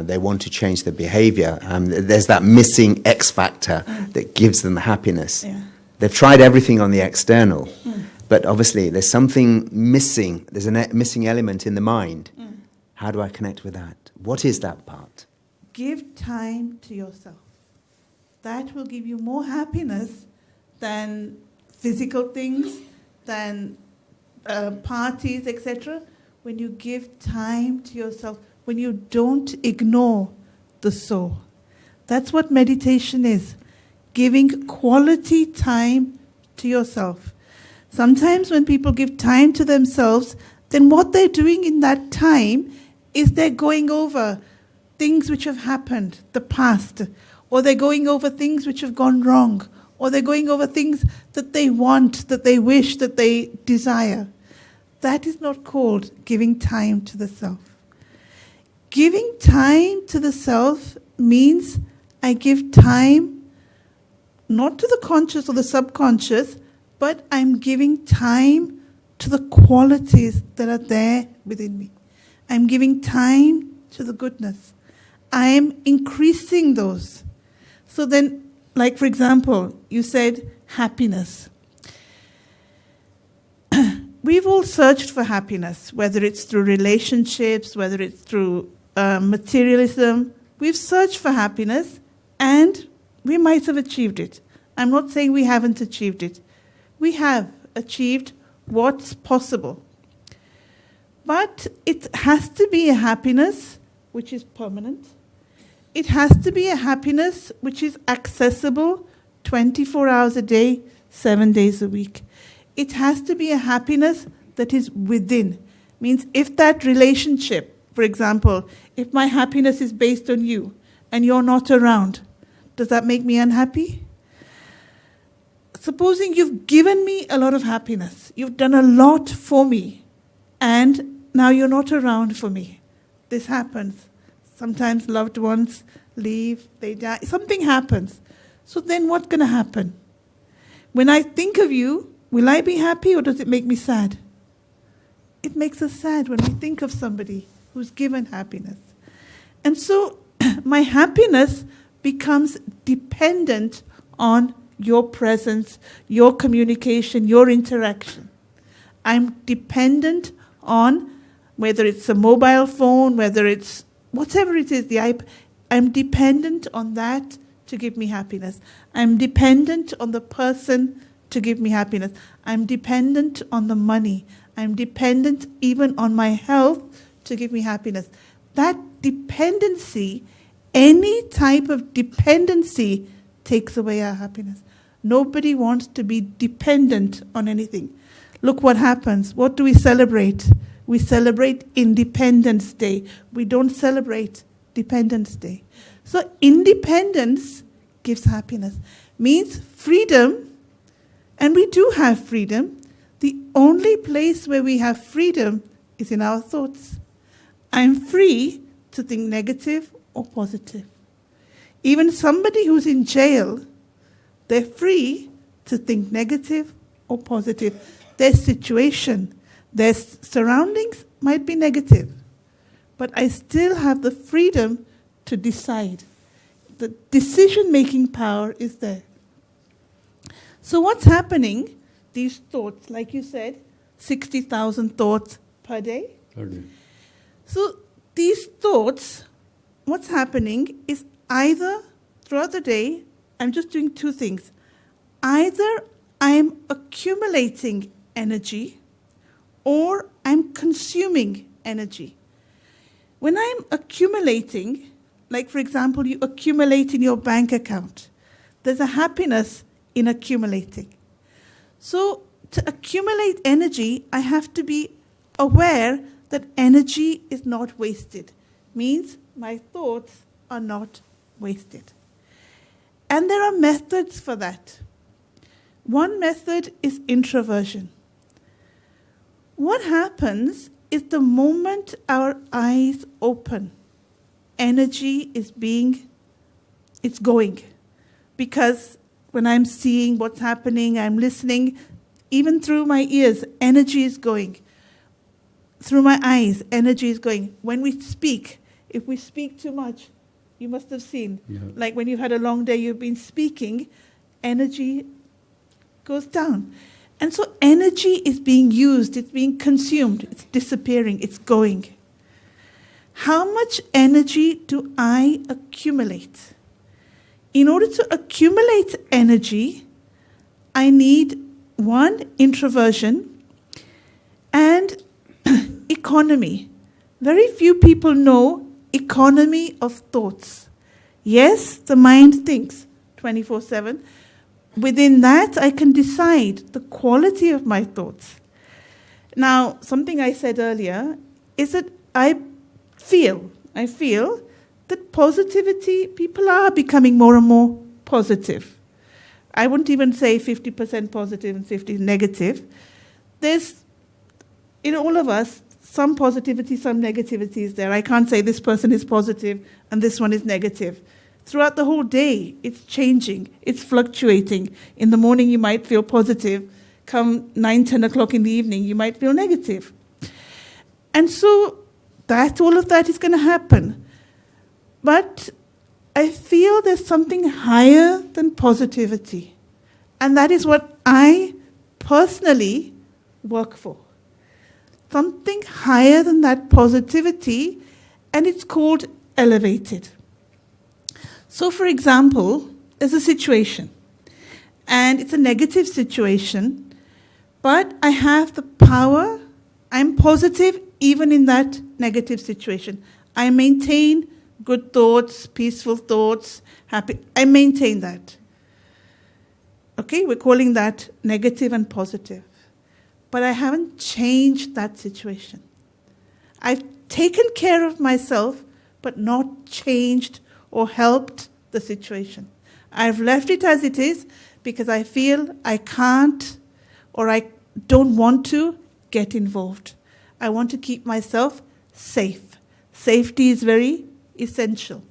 they want to change their behavior, there's that missing X factor that gives them happiness. Yeah. They've tried everything on the external, but obviously there's something missing. There's a missing element in the mind. How do I connect with that? What is that part? Give time to yourself. That will give you more happiness than physical things, than parties, etc. When you give time to yourself, when you don't ignore the soul. That's what meditation is. Giving quality time to yourself. Sometimes when people give time to themselves, then what they're doing in that time is they're going over things which have happened, the past, or they're going over things which have gone wrong, or they're going over things that they want, that they wish, that they desire. That is not called giving time to the self. Giving time to the self means I give time not to the conscious or the subconscious, but I'm giving time to the qualities that are there within me. I'm giving time to the goodness. I'm increasing those. So then, like for example, you said happiness. We've all searched for happiness, whether it's through relationships, whether it's through materialism, We've searched for happiness and we might have achieved it. I'm not saying we haven't achieved it. We have achieved what's possible. But it has to be a happiness which is permanent. It has to be a happiness which is accessible 24 hours a day, 7 days a week. It has to be a happiness that is within. Means if that relationship, for example, if my happiness is based on you and you're not around, does that make me unhappy? Supposing you've given me a lot of happiness, you've done a lot for me, and now you're not around for me. This happens. Sometimes loved ones leave, they die, something happens. So then what's going to happen? When I think of you, will I be happy or does it make me sad? It makes us sad when we think of somebody who's given happiness. And so my happiness becomes dependent on your presence, your communication, your interaction. I'm dependent on whether it's a mobile phone, whether it's whatever it is, the iPad, I'm dependent on that to give me happiness. I'm dependent on the person to give me happiness. I'm dependent on the money. I'm dependent even on my health to give me happiness. That dependency, any type of dependency, takes away our happiness. Nobody wants to be dependent on anything. Look what happens. What do we celebrate? We celebrate Independence Day. We don't celebrate Dependence Day. So independence gives happiness. Means freedom, and we do have freedom. The only place where we have freedom is in our thoughts. I'm free to think negative or positive. Even somebody who's in jail, they're free to think negative or positive. Their situation, their surroundings might be negative, but I still have the freedom to decide. The decision-making power is there. So what's happening? These thoughts, like you said, 60,000 thoughts per day. So these thoughts, what's happening is either throughout the day, I'm just doing two things. Either I'm accumulating energy or I'm consuming energy. When I'm accumulating, like for example, you accumulate in your bank account, there's a happiness in accumulating. So to accumulate energy, I have to be aware that energy is not wasted. Means my thoughts are not wasted. And there are methods for that. One method is introversion. What happens is the moment our eyes open, energy is it's going. Because when I'm seeing what's happening, I'm listening, even through my ears, energy is going. Through my eyes, energy is going. When we speak, if we speak too much, you must have seen, like when you've had a long day, you've been speaking, energy goes down. And so energy is being used, it's being consumed, it's disappearing, it's going. How much energy do I accumulate? In order to accumulate energy, I need one, introversion, and economy. Very few people know economy of thoughts. Yes, the mind thinks 24/7. Within that, I can decide the quality of my thoughts. Now, something I said earlier is that I feel that positivity, people are becoming more and more positive. I wouldn't even say 50% positive and 50% negative. There's, in all of us, some positivity, some negativity is there. I can't say this person is positive and this one is negative. Throughout the whole day, it's changing, it's fluctuating. In the morning, you might feel positive. Come 9, 10 o'clock in the evening, you might feel negative. And so all of that is going to happen. But I feel there's something higher than positivity. And that is what I personally work for. Something higher than that positivity, and it's called elevated. So, for example, there's a situation, and it's a negative situation, but I have the power, I'm positive even in that negative situation. I maintain good thoughts, peaceful thoughts, happy. I maintain that. Okay, we're calling that negative and positive. But I haven't changed that situation. I've taken care of myself, but not changed or helped the situation. I've left it as it is because I feel I can't or I don't want to get involved. I want to keep myself safe. Safety is very essential.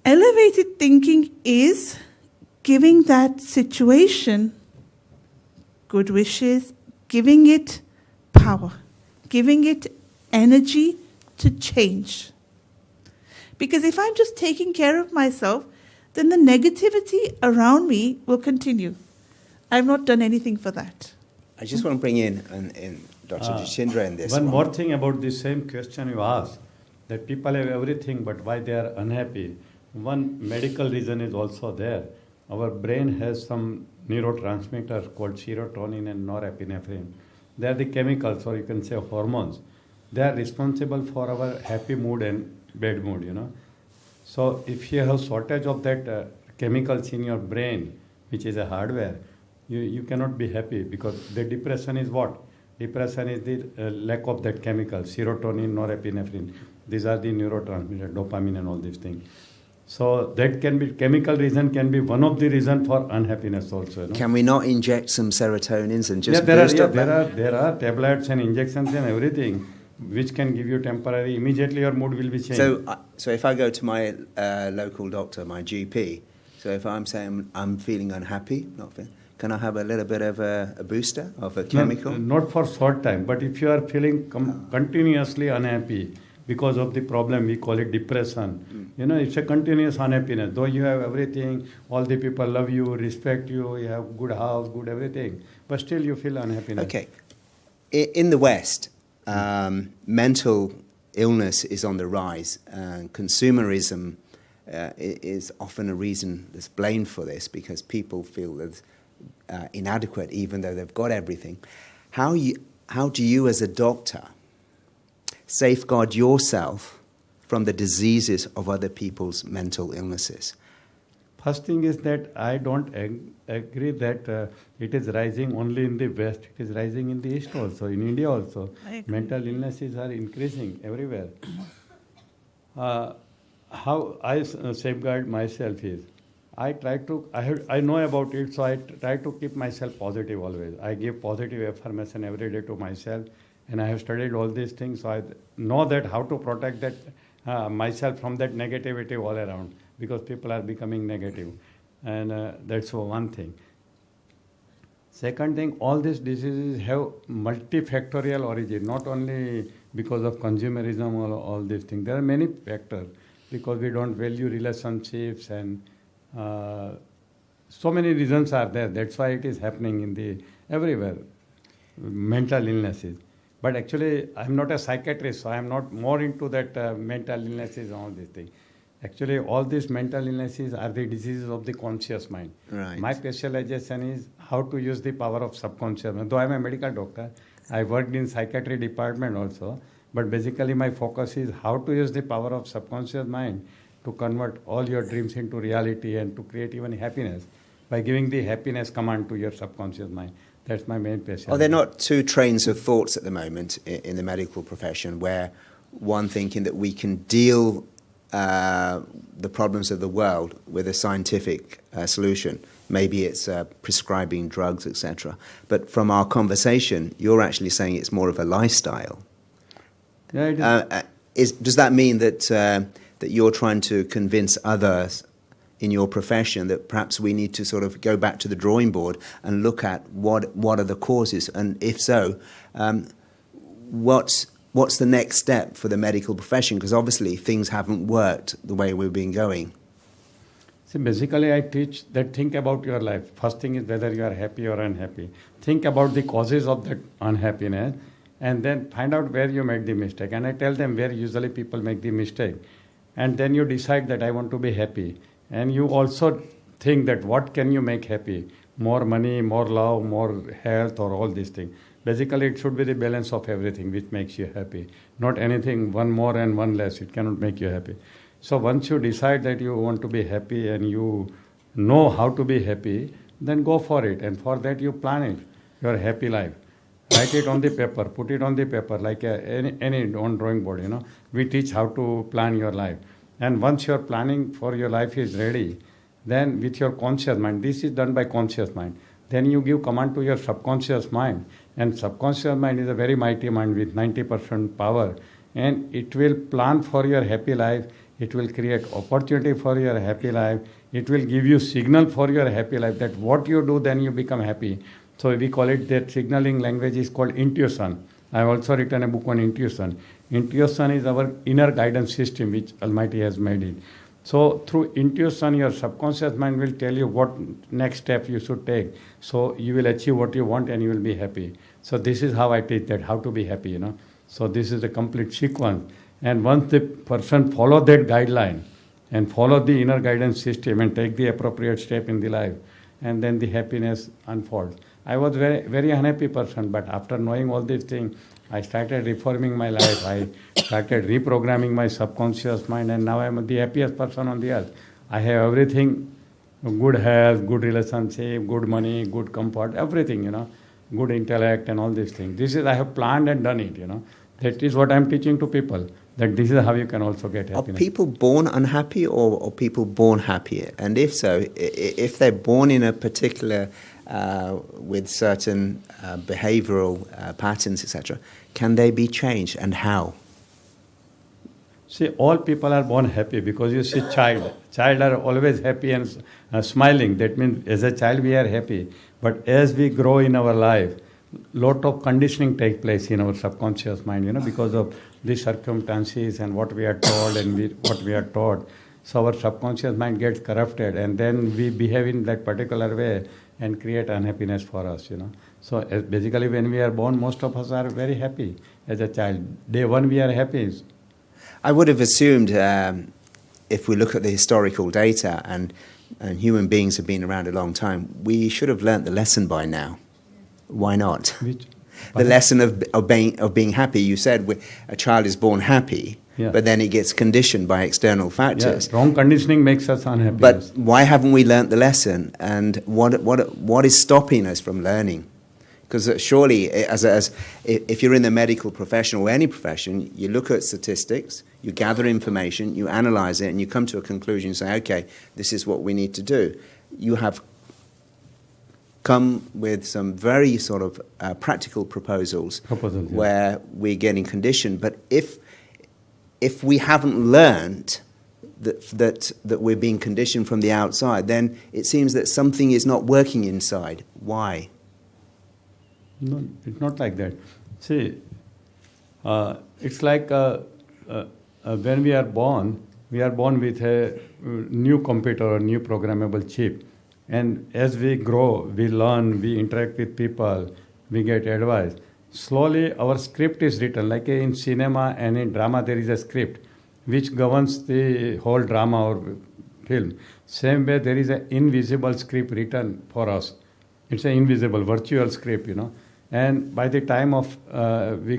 Elevated thinking is giving that situation good wishes, giving it power, giving it energy to change. Because if I'm just taking care of myself, then the negativity around me will continue. I've not done anything for that. I just want to bring in Dr. Jitendra in this one more thing about the same question you asked, that people have everything, but why they are unhappy. One medical reason is also there. Our brain has some neurotransmitters called serotonin and norepinephrine. They are the chemicals, or you can say hormones. They are responsible for our happy mood and bad mood, you know. So if you have shortage of that chemicals in your brain, which is a hardware, you cannot be happy, because the depression is what? Depression is the lack of that chemical, serotonin, norepinephrine. These are the neurotransmitters, dopamine and all these things. So that can be, chemical reason can be one of the reason for unhappiness also. You know? Can we not inject some serotonins and just there boost up there are tablets and injections and everything which can give you temporary, immediately your mood will be changed. So if I go to my local doctor, my GP, so if I'm saying I'm feeling unhappy, can I have a little bit of a booster of a chemical? No, not for short time, but if you are feeling continuously unhappy because of the problem, we call it depression. You know, it's a continuous unhappiness. Though you have everything, all the people love you, respect you, you have good house, good everything, but still you feel unhappiness. Okay. In the West, mental illness is on the rise. Consumerism is often a reason that's blamed for this, because people feel that inadequate even though they've got everything. How do you as a doctor safeguard yourself from the diseases of other people's mental illnesses? First thing is that I don't agree that it is rising only in the West. It is rising in the East also, in India also. Mental illnesses are increasing everywhere. How I safeguard myself is, I know about it, so I try to keep myself positive always. I give positive affirmation every day to myself, and I have studied all these things, so I know that how to protect that myself from that negativity all around, because people are becoming negative, and that's one thing. Second thing, all these diseases have multifactorial origin, not only because of consumerism or all these things. There are many factors, because we don't value relationships, and so many reasons are there. That's why it is happening in the everywhere, mental illnesses. But actually, I'm not a psychiatrist, so I'm not more into that mental illnesses and all these things. Actually, all these mental illnesses are the diseases of the conscious mind. Right. My specialization is how to use the power of subconscious mind. Though I'm a medical doctor, I worked in psychiatry department also. But basically, my focus is how to use the power of subconscious mind to convert all your dreams into reality and to create even happiness by giving the happiness command to your subconscious mind. That's my main passion. Are there not two trains of thoughts at the moment in the medical profession, where one thinking that we can deal the problems of the world with a scientific solution? Maybe it's prescribing drugs, etc. But from our conversation, you're actually saying it's more of a lifestyle. Yeah, it is. Does that mean that that you're trying to convince others in your profession that perhaps we need to sort of go back to the drawing board and look at what are the causes, and if so, what's the next step for the medical profession? Because obviously things haven't worked the way we've been going. See, basically I teach that think about your life. First thing is whether you are happy or unhappy. Think about the causes of that unhappiness, and then find out where you made the mistake. And I tell them where usually people make the mistake. and then you decide that I want to be happy. And you also think that what can you make happy? More money, more love, more health, or all these things. Basically, it should be the balance of everything which makes you happy. Not anything, one more and one less. It cannot make you happy. So once you decide that you want to be happy and you know how to be happy, then go for it. And for that you plan it, your happy life. Write it on the paper, put it on the paper like any on drawing board, We teach how to plan your life. And once your planning for your life is ready, then with your conscious mind, this is done by conscious mind, then you give command to your subconscious mind. And subconscious mind is a very mighty mind with 90% power. And it will plan for your happy life. It will create opportunity for your happy life. It will give you signal for your happy life that what you do, then you become happy. So we call it, that signaling language is called intuition. I have also written a book on intuition. Intuition is our inner guidance system which Almighty has made it. So through intuition, your subconscious mind will tell you what next step you should take. So you will achieve what you want and you will be happy. So this is how I teach that, how to be happy, So this is a complete sequence. And once the person follow that guideline and follow the inner guidance system and take the appropriate step in the life, and then the happiness unfolds. I was very, very unhappy person, but after knowing all these things, I started reforming my life. I started reprogramming my subconscious mind, and now I am the happiest person on the earth. I have everything, good health, good relationship, good money, good comfort, everything, good intellect and all these things. This is, I have planned and done it, That is what I am teaching to people, that this is how you can also get happiness. Are people born unhappy or people born happier? And if so, if they're born in a particular, with certain behavioral patterns, etc., can they be changed, and how? See, all people are born happy because you see child are always happy and smiling. That means as a child we are happy. But as we grow in our life, lot of conditioning take place in our subconscious mind, because of the circumstances and what we are told and what we are taught. So our subconscious mind gets corrupted, and then we behave in that particular way and create unhappiness for us, So basically when we are born, most of us are very happy as a child. Day one we are happy. I would have assumed, if we look at the historical data, and human beings have been around a long time, we should have learnt the lesson by now. Why not? Which? The lesson of being happy. You said a child is born happy, but then it gets conditioned by external factors. Yeah, wrong conditioning makes us unhappy. But why haven't we learnt the lesson? And what is stopping us from learning? Because surely, if you're in the medical profession or any profession, you look at statistics, you gather information, you analyze it, and you come to a conclusion and say, okay, this is what we need to do. You have come with some very sort of practical proposals where we're getting conditioned. But if we haven't learned that we're being conditioned from the outside, then it seems that something is not working inside. Why? No, it's not like that. See, it's like when we are born with a new computer or new programmable chip. And as we grow, we learn, we interact with people, we get advice. Slowly our script is written. Like in cinema and in drama, there is a script which governs the whole drama or film. Same way, there is an invisible script written for us. It's an invisible, virtual script, And by the time of we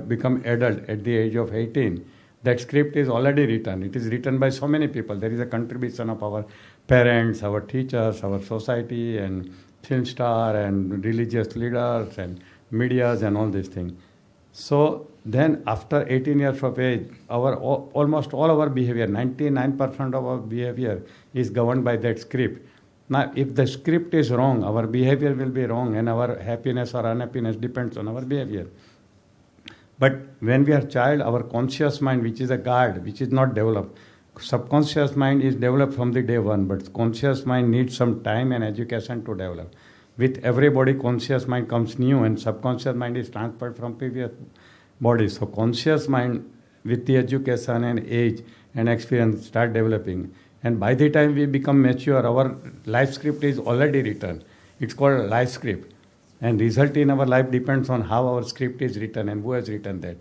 become adult at the age of 18, that script is already written. It is written by so many people. There is a contribution of our parents, our teachers, our society, and film star, and religious leaders, and medias, and all these things. So then after 18 years of age, almost all our behavior, 99% of our behavior is governed by that script. Now, if the script is wrong, our behavior will be wrong, and our happiness or unhappiness depends on our behavior. But when we are child, our conscious mind, which is a guard, which is not developed. Subconscious mind is developed from the day one, but conscious mind needs some time and education to develop. With every body, conscious mind comes new, and subconscious mind is transferred from previous bodies. So conscious mind, with the education and age and experience, start developing. And by the time we become mature, our life script is already written. It's called life script. And result in our life depends on how our script is written and who has written that.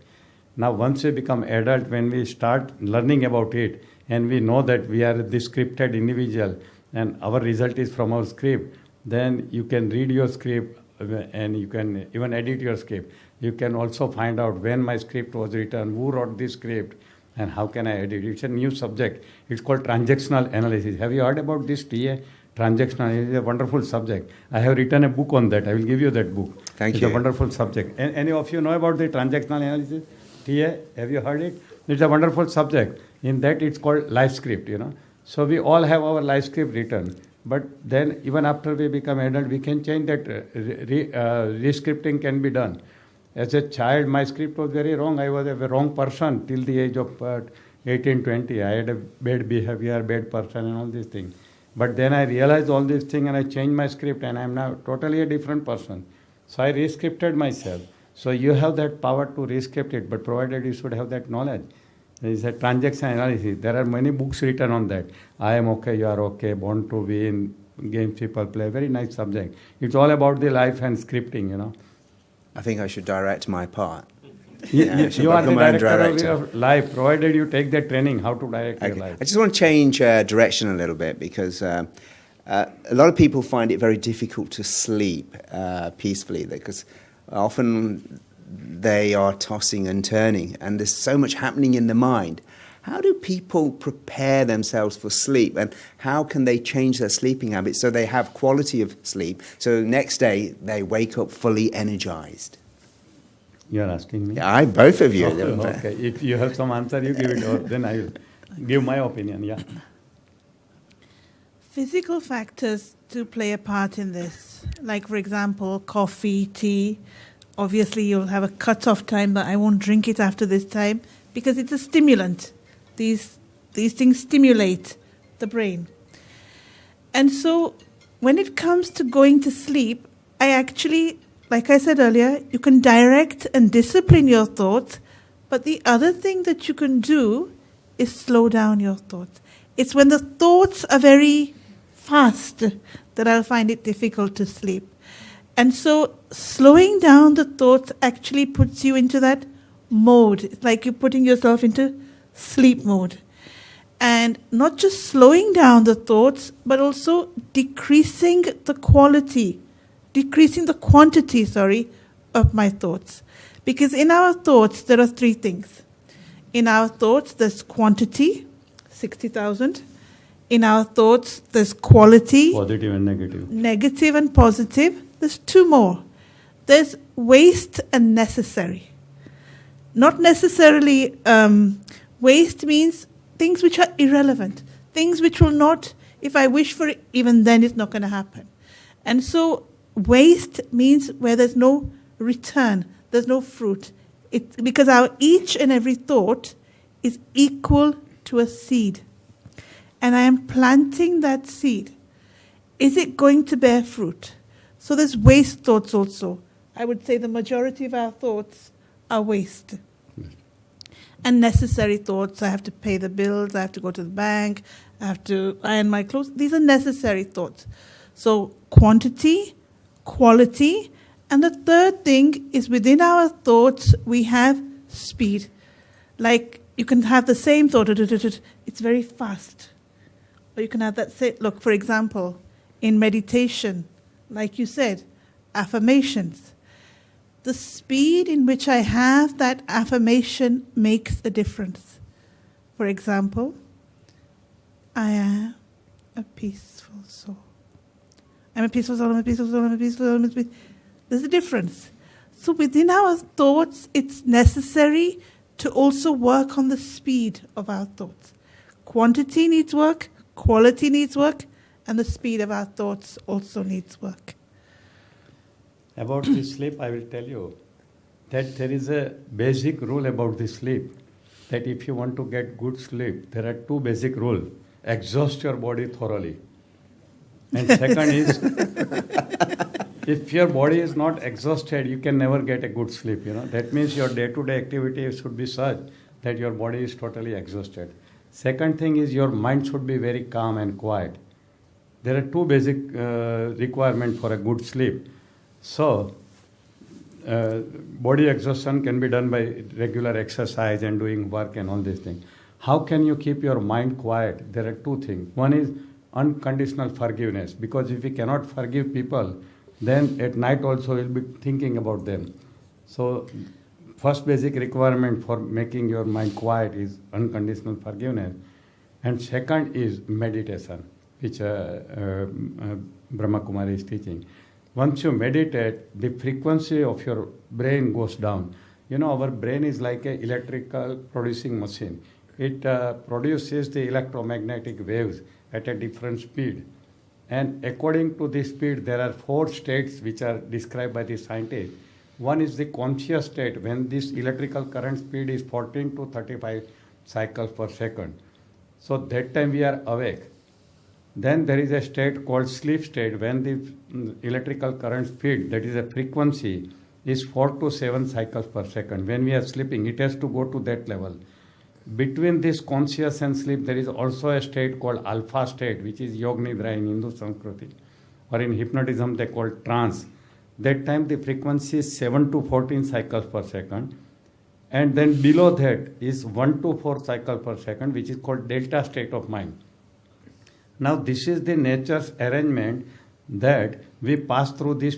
Now, once we become adult, when we start learning about it, and we know that we are the scripted individual and our result is from our script, then you can read your script and you can even edit your script. You can also find out when my script was written, who wrote this script, and how can I edit. It's a new subject. It's called transactional analysis. Have you heard about this, TA? Transactional analysis is a wonderful subject. I have written a book on that. I will give you that book. Thank it's you. It's a wonderful subject. Any of you know about the transactional analysis? TA, have you heard it? It's a wonderful subject. In that, it's called life script, So we all have our life script written. But then, even after we become adult, we can change that. Rescripting can be done. As a child, my script was very wrong. I was a wrong person till the age of 18, 20. I had a bad behavior, bad person, and all these things. But then I realized all these things and I changed my script, and I'm now totally a different person. So I rescripted myself. So you have that power to rescript it, but provided you should have that knowledge. There is a transaction analysis. There are many books written on that. I am okay, you are okay, born to win, games people play. Very nice subject. It's all about the life and scripting, I think I should direct my part. You are the become my own director of director. your life, provided you take that training, how to direct your life. I just want to change direction a little bit because a lot of people find it very difficult to sleep peacefully because often they are tossing and turning and there's so much happening in the mind. How do people prepare themselves for sleep and how can they change their sleeping habits so they have quality of sleep so the next day they wake up fully energized? You are asking me? Yeah, both of you. Okay. If you have some answer, you give it, or then I will give my opinion. Yeah. Physical factors do play a part in this. Like, for example, coffee, tea. Obviously, you'll have a cut-off time, but I won't drink it after this time because it's a stimulant. These things stimulate the brain. And so when it comes to going to sleep, I actually, like I said earlier, you can direct and discipline your thoughts, but the other thing that you can do is slow down your thoughts. It's when the thoughts are very fast that I'll find it difficult to sleep. And so slowing down the thoughts actually puts you into that mode. It's like you're putting yourself into sleep mode. And not just slowing down the thoughts, but also decreasing the quantity, of my thoughts. Because in our thoughts, there are three things. In our thoughts, there's quantity, 60,000. In our thoughts, there's quality. Positive and negative. Negative and positive. There's two more. There's waste and necessary. Not necessarily, waste means things which are irrelevant. Things which will not, if I wish for it, even then it's not going to happen. And so waste means where there's no return, there's no fruit. Because each and every thought is equal to a seed. And I am planting that seed. Is it going to bear fruit? So there's waste thoughts also. I would say the majority of our thoughts are waste. And necessary thoughts. I have to pay the bills, I have to go to the bank, I have to iron my clothes. These are necessary thoughts. So quantity, quality, and the third thing is within our thoughts we have speed. Like you can have the same thought, it's very fast. Or you can have that, look, for example, in meditation, like you said, affirmations. The speed in which I have that affirmation makes a difference. For example, I am a peaceful soul. I'm a peaceful soul, I'm a peaceful soul, I'm a peaceful soul, I'm a peaceful soul. There's a difference. So within our thoughts, it's necessary to also work on the speed of our thoughts. Quantity needs work, quality needs work, and the speed of our thoughts also needs work. About the sleep, I will tell you that there is a basic rule about the sleep, that if you want to get good sleep, there are two basic rules. Exhaust your body thoroughly. And second is, if your body is not exhausted, you can never get a good sleep. That means your day-to-day activity should be such that your body is totally exhausted. Second thing is your mind should be very calm and quiet. There are two basic requirements for a good sleep. So, body exhaustion can be done by regular exercise and doing work and all these things. How can you keep your mind quiet? There are two things. One is unconditional forgiveness, because if we cannot forgive people, then at night also we'll be thinking about them. So first basic requirement for making your mind quiet is unconditional forgiveness. And second is meditation, which Brahma Kumari is teaching. Once you meditate, the frequency of your brain goes down. You know, our brain is like an electrical producing machine. It produces the electromagnetic waves at a different speed. And according to this speed, there are 4 states which are described by the scientists. One is the conscious state, when this electrical current speed is 14 to 35 cycles per second. So that time we are awake. Then there is a state called sleep state, when the electrical current speed, that is a frequency, is 4 to 7 cycles per second. When we are sleeping, it has to go to that level. Between this conscious and sleep, there is also a state called alpha state, which is Yog Nidra in Hindu Sanskriti, or in hypnotism they call trance. That time the frequency is 7 to 14 cycles per second. And then below that is 1 to 4 cycles per second, which is called delta state of mind. Now this is the nature's arrangement, that we pass through this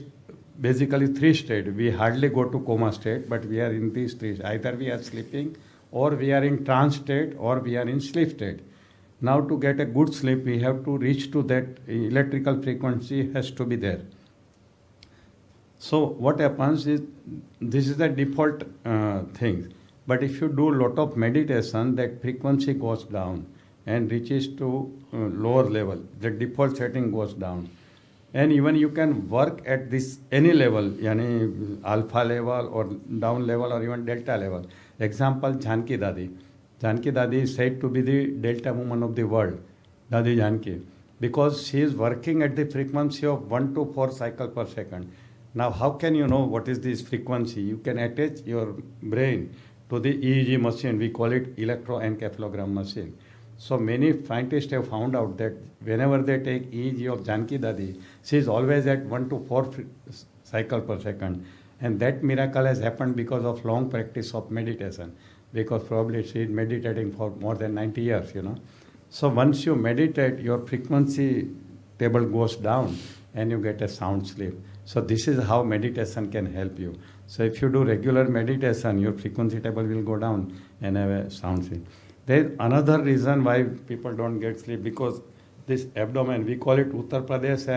basically 3 states. We hardly go to coma state, but we are in these 3. Either we are sleeping, or we are in trance state, or we are in sleep state. Now to get a good sleep, we have to reach to that electrical frequency has to be there. So what happens is, this is the default thing. But if you do a lot of meditation, that frequency goes down and reaches to lower level. The default setting goes down. And even you can work at this any level, yani alpha level or down level or even delta level. Example, Janki Dadi. Janki Dadi is said to be the delta woman of the world, Dadi Janki, because she is working at the frequency of 1 to 4 cycles per second. Now, how can you know what is this frequency? You can attach your brain to the EEG machine. We call it electroencephalogram machine. So many scientists have found out that whenever they take EEG of Janki Dadi, she is always at 1 to 4 cycles per second. And that miracle has happened because of long practice of meditation, because probably she is meditating for more than 90 years, you know. So once you meditate, your frequency table goes down and you get a sound sleep. So this is how meditation can help you. So if you do regular meditation, your frequency table will go down and have a sound sleep. There is another reason why people don't get sleep, because this abdomen, we call it Uttar Pradesh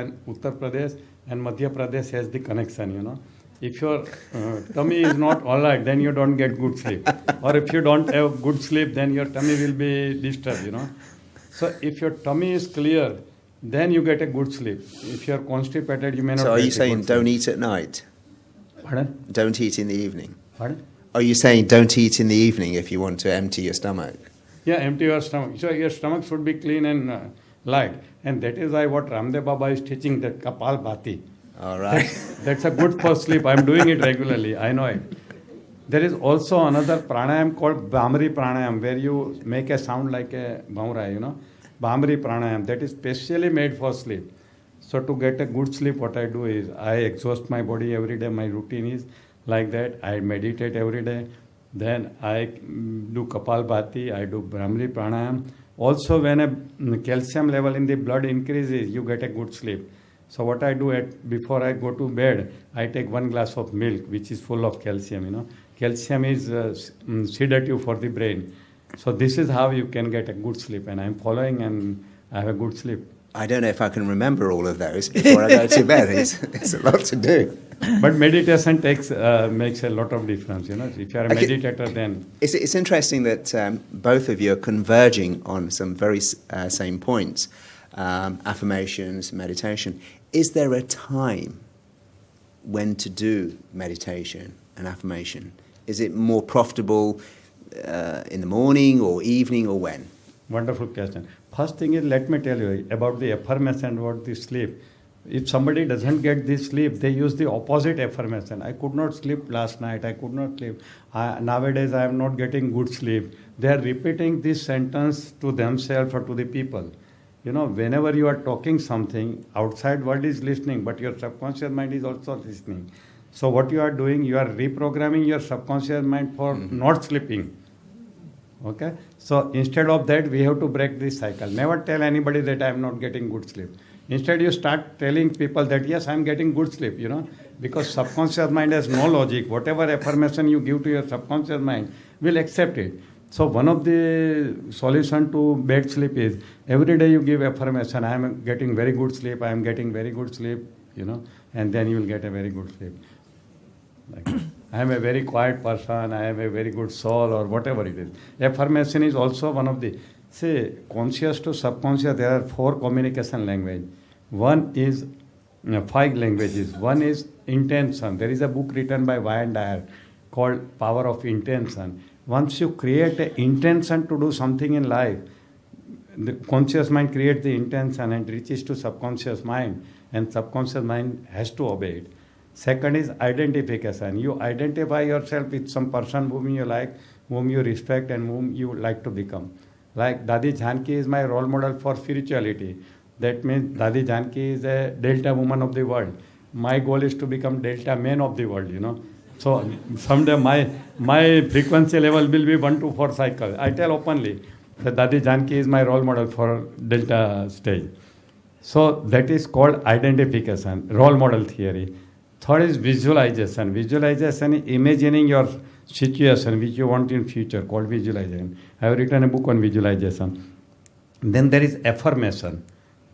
and Madhya Pradesh has the connection, you know. If your tummy is not all right, then you don't get good sleep. Or if you don't have good sleep, then your tummy will be disturbed, you know. So if your tummy is clear, then you get a good sleep. If you are constipated, you may not. So are get you a saying good don't sleep. eat at night? Pardon? Don't eat in the evening? Pardon? Are you saying don't eat in the evening if you want to empty your stomach? Yeah, empty your stomach. So your stomach should be clean and light. And that is why what Ramdev Baba is teaching, that Kapal Bhati. All right. That's a good for sleep. I'm doing it regularly. I know it. There is also another pranayam called Bhamri pranayam, where you make a sound like a bhamra, you know. Bhamri pranayam, that is specially made for sleep. So to get a good sleep, what I do is I exhaust my body every day. My routine is like that. I meditate every day. Then I do Kapal Bhati. I do Bhamri pranayam. Also, when a calcium level in the blood increases, you get a good sleep. So what I do before I go to bed, I take 1 glass of milk, which is full of calcium, you know. Calcium is sedative for the brain. So this is how you can get a good sleep. And I'm following and I have a good sleep. I don't know if I can remember all of those before I go to bed. It's a lot to do. But meditation makes a lot of difference, you know. If you are a meditator, then... It's interesting that both of you are converging on some very same points. Affirmations, meditation. Is there a time when to do meditation and affirmation? Is it more profitable in the morning or evening or when? Wonderful question. First thing is, let me tell you about the affirmation, about the sleep. If somebody doesn't get this sleep, they use the opposite affirmation. I could not sleep last night. I could not sleep. Nowadays, I am not getting good sleep. They are repeating this sentence to themselves or to the people. You know, whenever you are talking something, outside world is listening, but your subconscious mind is also listening. So what you are doing, you are reprogramming your subconscious mind for not sleeping. Okay, so instead of that, we have to break this cycle. Never tell anybody that I am not getting good sleep. Instead, you start telling people that yes, I am getting good sleep, because subconscious mind has no logic. Whatever affirmation you give to your subconscious mind will accept it. So one of the solution to bad sleep is every day you give affirmation, I am getting very good sleep, I am getting very good sleep, and then you will get a very good sleep. Like, I am a very quiet person, I have a very good soul, or whatever it is. Affirmation is also one of the, conscious to subconscious, there are 4 communication language. One is 5 languages. One is intention. There is a book written by Wayne Dyer called Power of Intention. Once you create an intention to do something in life, the conscious mind creates the intention and reaches to subconscious mind, and subconscious mind has to obey it. Second is identification. You identify yourself with some person whom you like, whom you respect, and whom you like to become. Like Dadi Janki is my role model for spirituality. That means Dadi Janki is a Delta woman of the world. My goal is to become Delta man of the world, So someday my frequency level will be 1 to 4 cycle. I tell openly that Dadi Janki is my role model for Delta stage. So that is called identification, role model theory. Third is visualization. Visualization is imagining your situation which you want in future, called visualization. I have written a book on visualization. Then there is affirmation.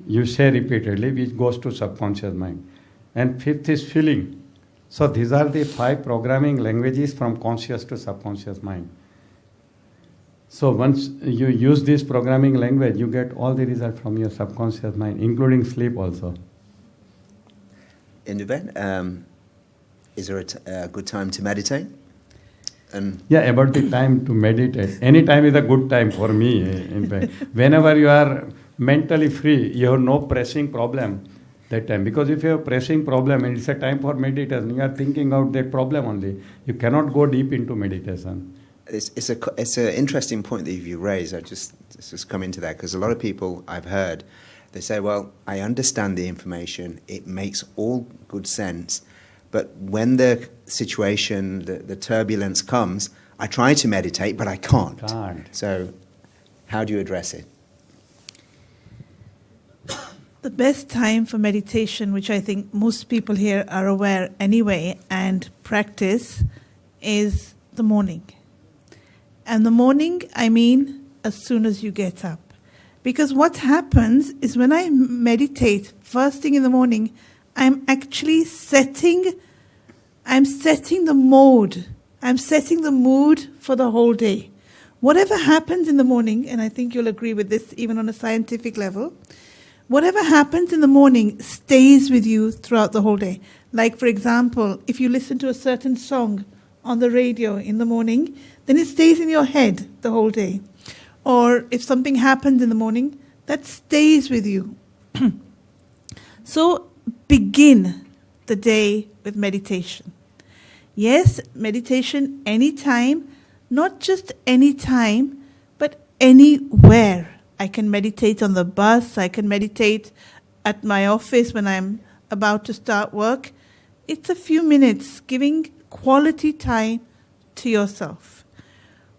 You say repeatedly, which goes to subconscious mind. And fifth is feeling. So these are the 5 programming languages from conscious to subconscious mind. So once you use this programming language, you get all the results from your subconscious mind, including sleep also. Induben, is there a good time to meditate? Yeah, about the time to meditate. Any time is a good time for me, in fact. Whenever you are mentally free, you have no pressing problem that time. Because if you have a pressing problem and it's a time for meditation, you are thinking out that problem only. You cannot go deep into meditation. It's an interesting point that you raise. Let's just come into that, because a lot of people I've heard, they say, well, I understand the information, it makes all good sense, but when the situation, the turbulence comes, I try to meditate, but I can't. So how do you address it? The best time for meditation, which I think most people here are aware anyway and practice, is the morning. And the morning, I mean as soon as you get up. Because what happens is when I meditate first thing in the morning, I'm actually setting the mode. I'm setting the mood for the whole day. Whatever happens in the morning, and I think you'll agree with this even on a scientific level, whatever happens in the morning stays with you throughout the whole day. Like, for example, if you listen to a certain song on the radio in the morning, then it stays in your head the whole day. Or if something happens in the morning, that stays with you. So begin the day with meditation. Yes, meditation anytime, not just any time, but anywhere. I can meditate on the bus, I can meditate at my office when I'm about to start work. It's a few minutes, giving quality time to yourself.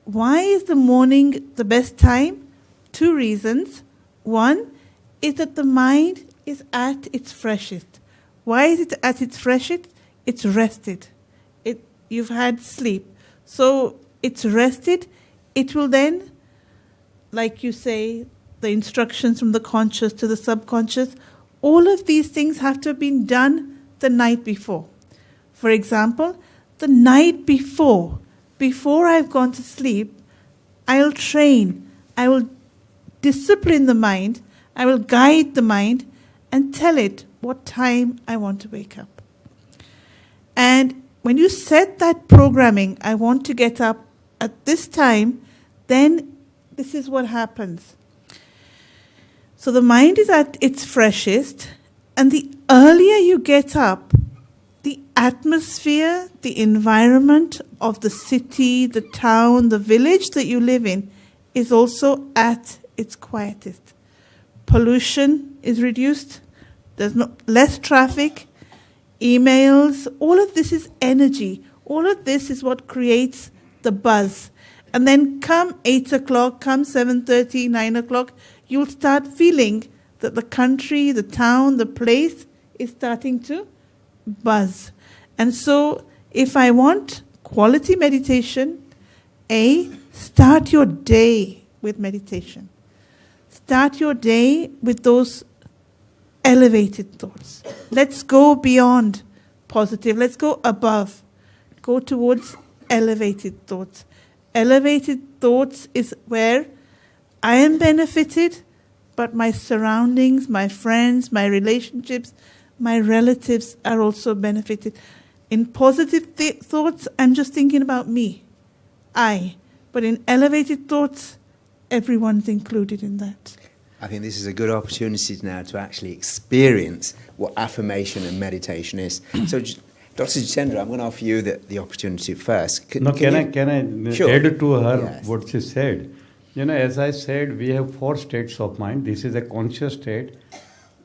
Why is the morning the best time? 2 reasons. One is that the mind is at its freshest. Why is it at its freshest? It's rested. You've had sleep. So it's rested. It will then, like you say, the instructions from the conscious to the subconscious, all of these things have to have been done the night before. For example, the night before I've gone to sleep, I'll train, I will discipline the mind, I will guide the mind and tell it what time I want to wake up. And when you set that programming, I want to get up at this time, then this is what happens. So the mind is at its freshest, and the earlier you get up, the atmosphere, the environment of the city, the town, the village that you live in is also at its quietest. Pollution is reduced, there's less traffic, emails, all of this is energy. All of this is what creates the buzz. And then come 8 o'clock, come 7:30, 9 o'clock, you'll start feeling that the country, the town, the place is starting to buzz. And so if I want quality meditation, start your day with meditation. Start your day with those elevated thoughts. Let's go beyond positive. Let's go above. Go towards elevated thoughts. Elevated thoughts is where I am benefited, but my surroundings, my friends, my relationships, my relatives are also benefited. In positive thoughts, I'm just thinking about me, but in elevated thoughts, everyone's included in that. I think this is a good opportunity now to actually experience what affirmation and meditation is. So, Dr. Jitendra, I'm going to offer you the opportunity first. Can I Sure. add to her Yes. what she said? As I said, we have 4 states of mind. This is a conscious state.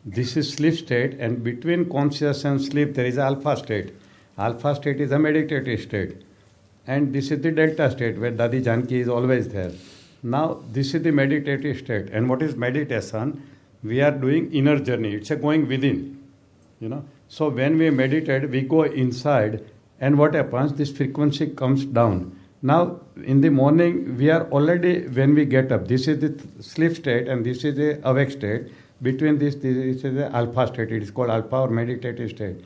This is sleep state. And between conscious and sleep, there is alpha state. Alpha state is a meditative state. And this is the delta state, where Dadi Janki is always there. Now, this is the meditative state. And what is meditation? We are doing inner journey. It's a going within. So when we meditate, we go inside. And what happens? This frequency comes down. Now, in the morning, we are already, when we get up, this is the sleep state and this is the awake state. Between this is the alpha state. It is called alpha or meditative state.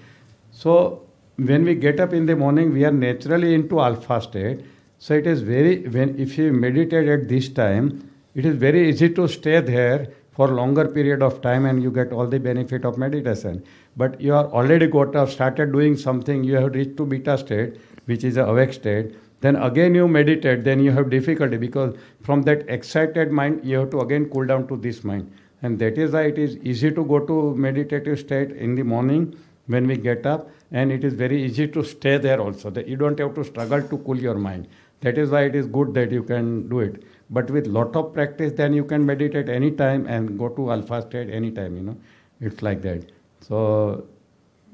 So, when we get up in the morning, we are naturally into alpha state. So it is if you meditate at this time, it is very easy to stay there for longer period of time and you get all the benefit of meditation. But you are already got up, started doing something, you have reached to beta state, which is a awake state. Then again you meditate, then you have difficulty because from that excited mind, you have to again cool down to this mind. And that is why it is easy to go to meditative state in the morning when we get up, and it is very easy to stay there also. That you don't have to struggle to cool your mind. That is why it is good that you can do it. But with lot of practice, then you can meditate anytime and go to alpha state anytime, It's like that. So,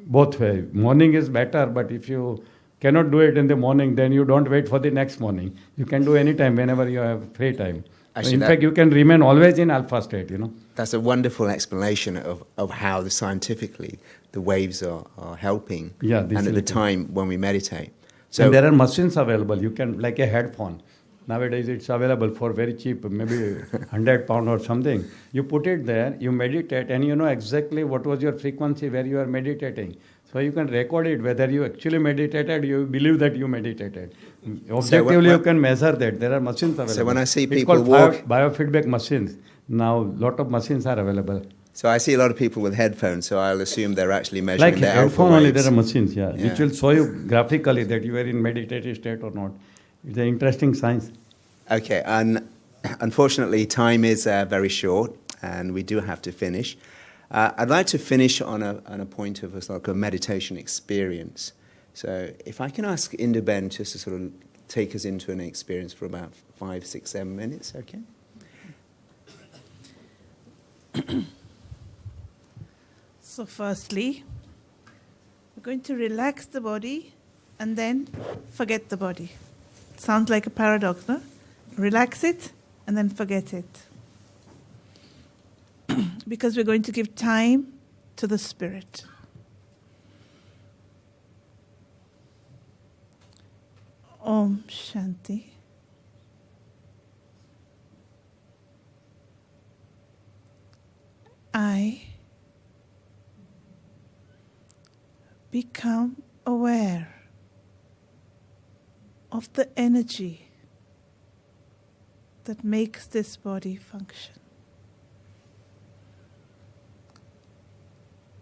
both way. Morning is better, but if you cannot do it in the morning, then you don't wait for the next morning. You can do anytime whenever you have free time. Actually, in fact, you can remain always in alpha state, That's a wonderful explanation of how scientifically the waves are helping. Yeah, and at the time when we meditate. So and there are machines available. You can, like a headphone. Nowadays it's available for very cheap, maybe £100 or something. You put it there, you meditate, and you know exactly what was your frequency where you are meditating. So you can record it, whether you actually meditated, you believe that you meditated. Objectively, you can measure that. There are machines available. So when I see it's people called walk... biofeedback machines. Now, lot of machines are available. So I see a lot of people with headphones, so I'll assume they're actually measuring like their alpha headphone waves. only, there are machines, which will show you graphically that you are in meditative state or not. It's an interesting science. Okay, and unfortunately time is very short, and we do have to finish. I'd like to finish on a point of a meditation experience. So if I can ask Induben just to sort of take us into an experience for about 5, 6, 7 minutes, okay? So firstly, we're going to relax the body and then forget the body. Sounds like a paradox, no? Relax it and then forget it. Because we're going to give time to the spirit. Om Shanti. I become aware of the energy that makes this body function.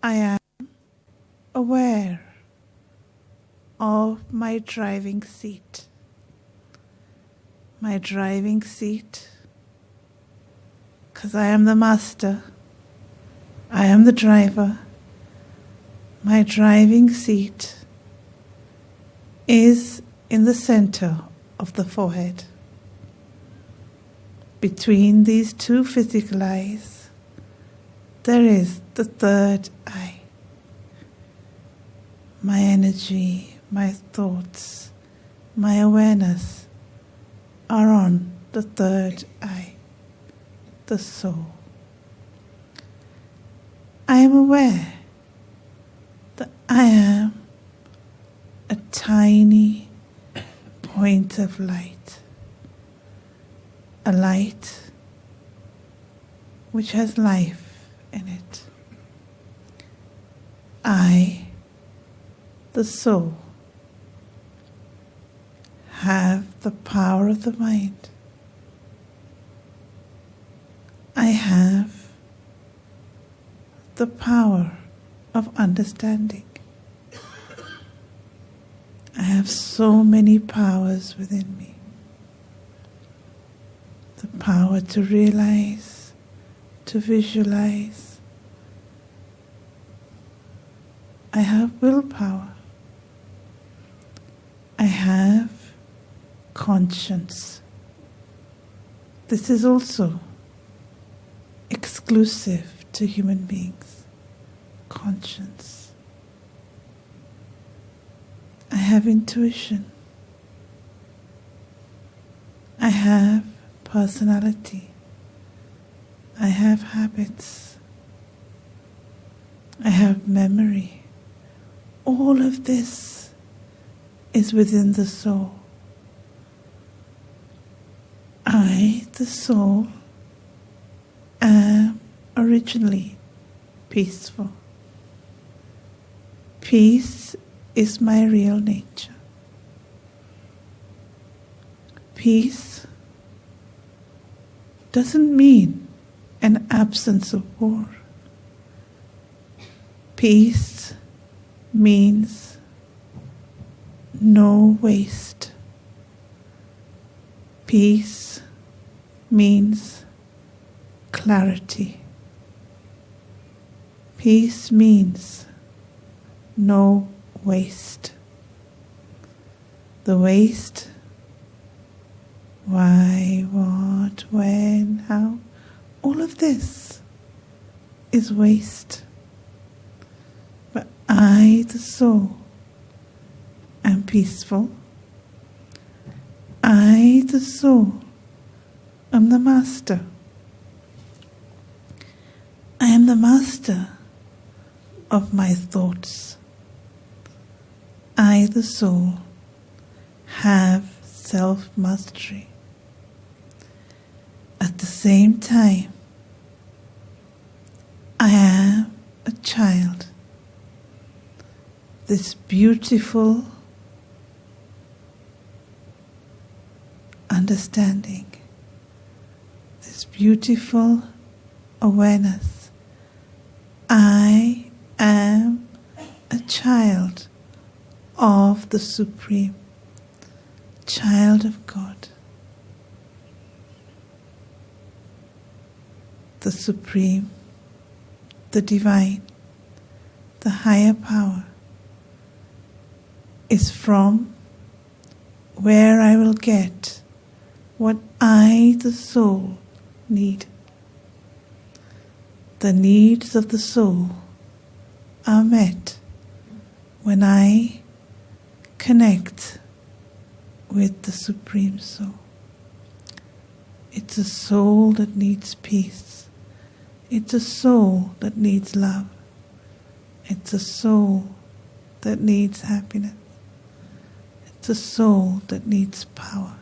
I am aware of my driving seat. My driving seat, because I am the master, I am the driver. My driving seat is in the center of the forehead. Between these two physical eyes, there is the third eye. My energy, my thoughts, my awareness are on the third eye, the soul. I am aware that I am a tiny point of light, a light which has life in it. I, the soul, have the power of the mind. I have the power of understanding. I have so many powers within me. The power to realize, to visualize. I have willpower. I have conscience. This is also exclusive to human beings. Conscience. I have intuition. I have personality. I have habits. I have memory. All of this is within the soul. I, the soul, am originally peaceful. Peace is my real nature. Peace doesn't mean an absence of war. Peace means no waste. Peace means clarity. Peace means no waste. The waste, why, what, when, how, all of this is waste. But I, the soul, am peaceful. I, the soul, am the master. I am the master of my thoughts. I, the soul, have self-mastery. At the same time, I am a child. This beautiful understanding, this beautiful awareness. I am a child of the Supreme, child of God. The Supreme, the Divine, the higher power is from where I will get what I, the soul, need. The needs of the soul are met when I connect with the Supreme Soul. It's a soul that needs peace. It's a soul that needs love. It's a soul that needs happiness. It's a soul that needs power.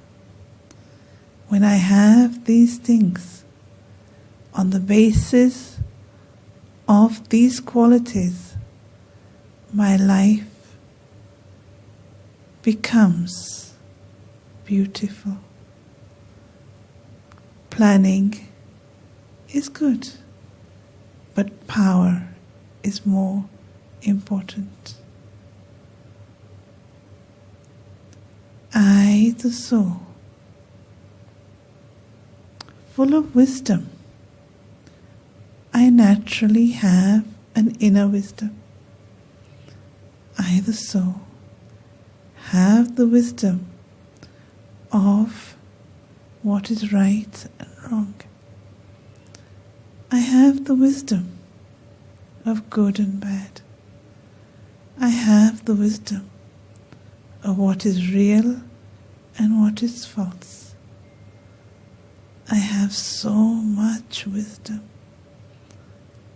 When I have these things, on the basis of these qualities, my life becomes beautiful. Planning is good, but power is more important. I, the soul, full of wisdom, I naturally have an inner wisdom. I, the soul, have the wisdom of what is right and wrong. I have the wisdom of good and bad. I have the wisdom of what is real and what is false. I have so much wisdom.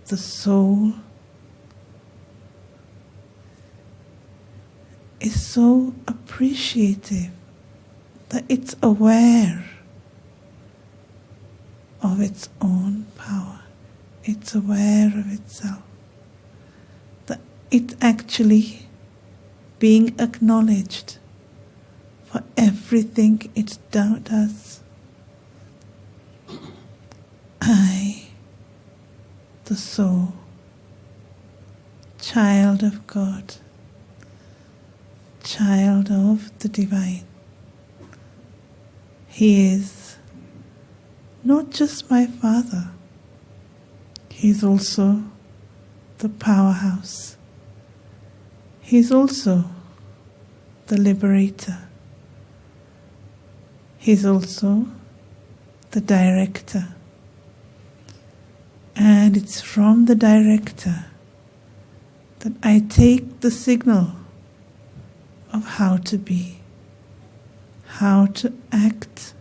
The soul is so appreciative that it's aware of its own power. It's aware of itself. That it's actually being acknowledged for everything it does. I, the soul, child of God, child of the divine. He is not just my father, he is also the powerhouse. He is also the liberator. He is also the director. And it's from the director that I take the signal of how to be, how to act,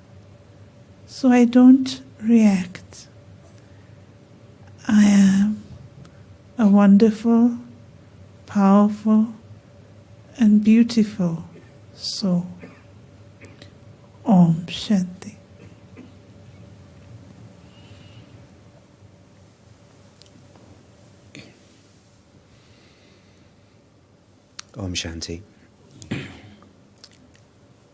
so I don't react. I am a wonderful, powerful, and beautiful soul. Om Shanti. Om Shanti.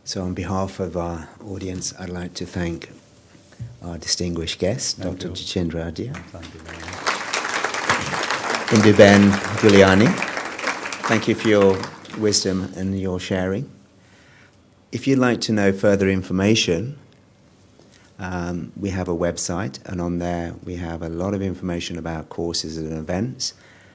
So on behalf of our audience, I'd like to thank our distinguished guest, Dr. Jitendra Adya, Induben Guliani. Thank you for your wisdom and your sharing. If you'd like to know further information, we have a website, and on there we have a lot of information about courses and events,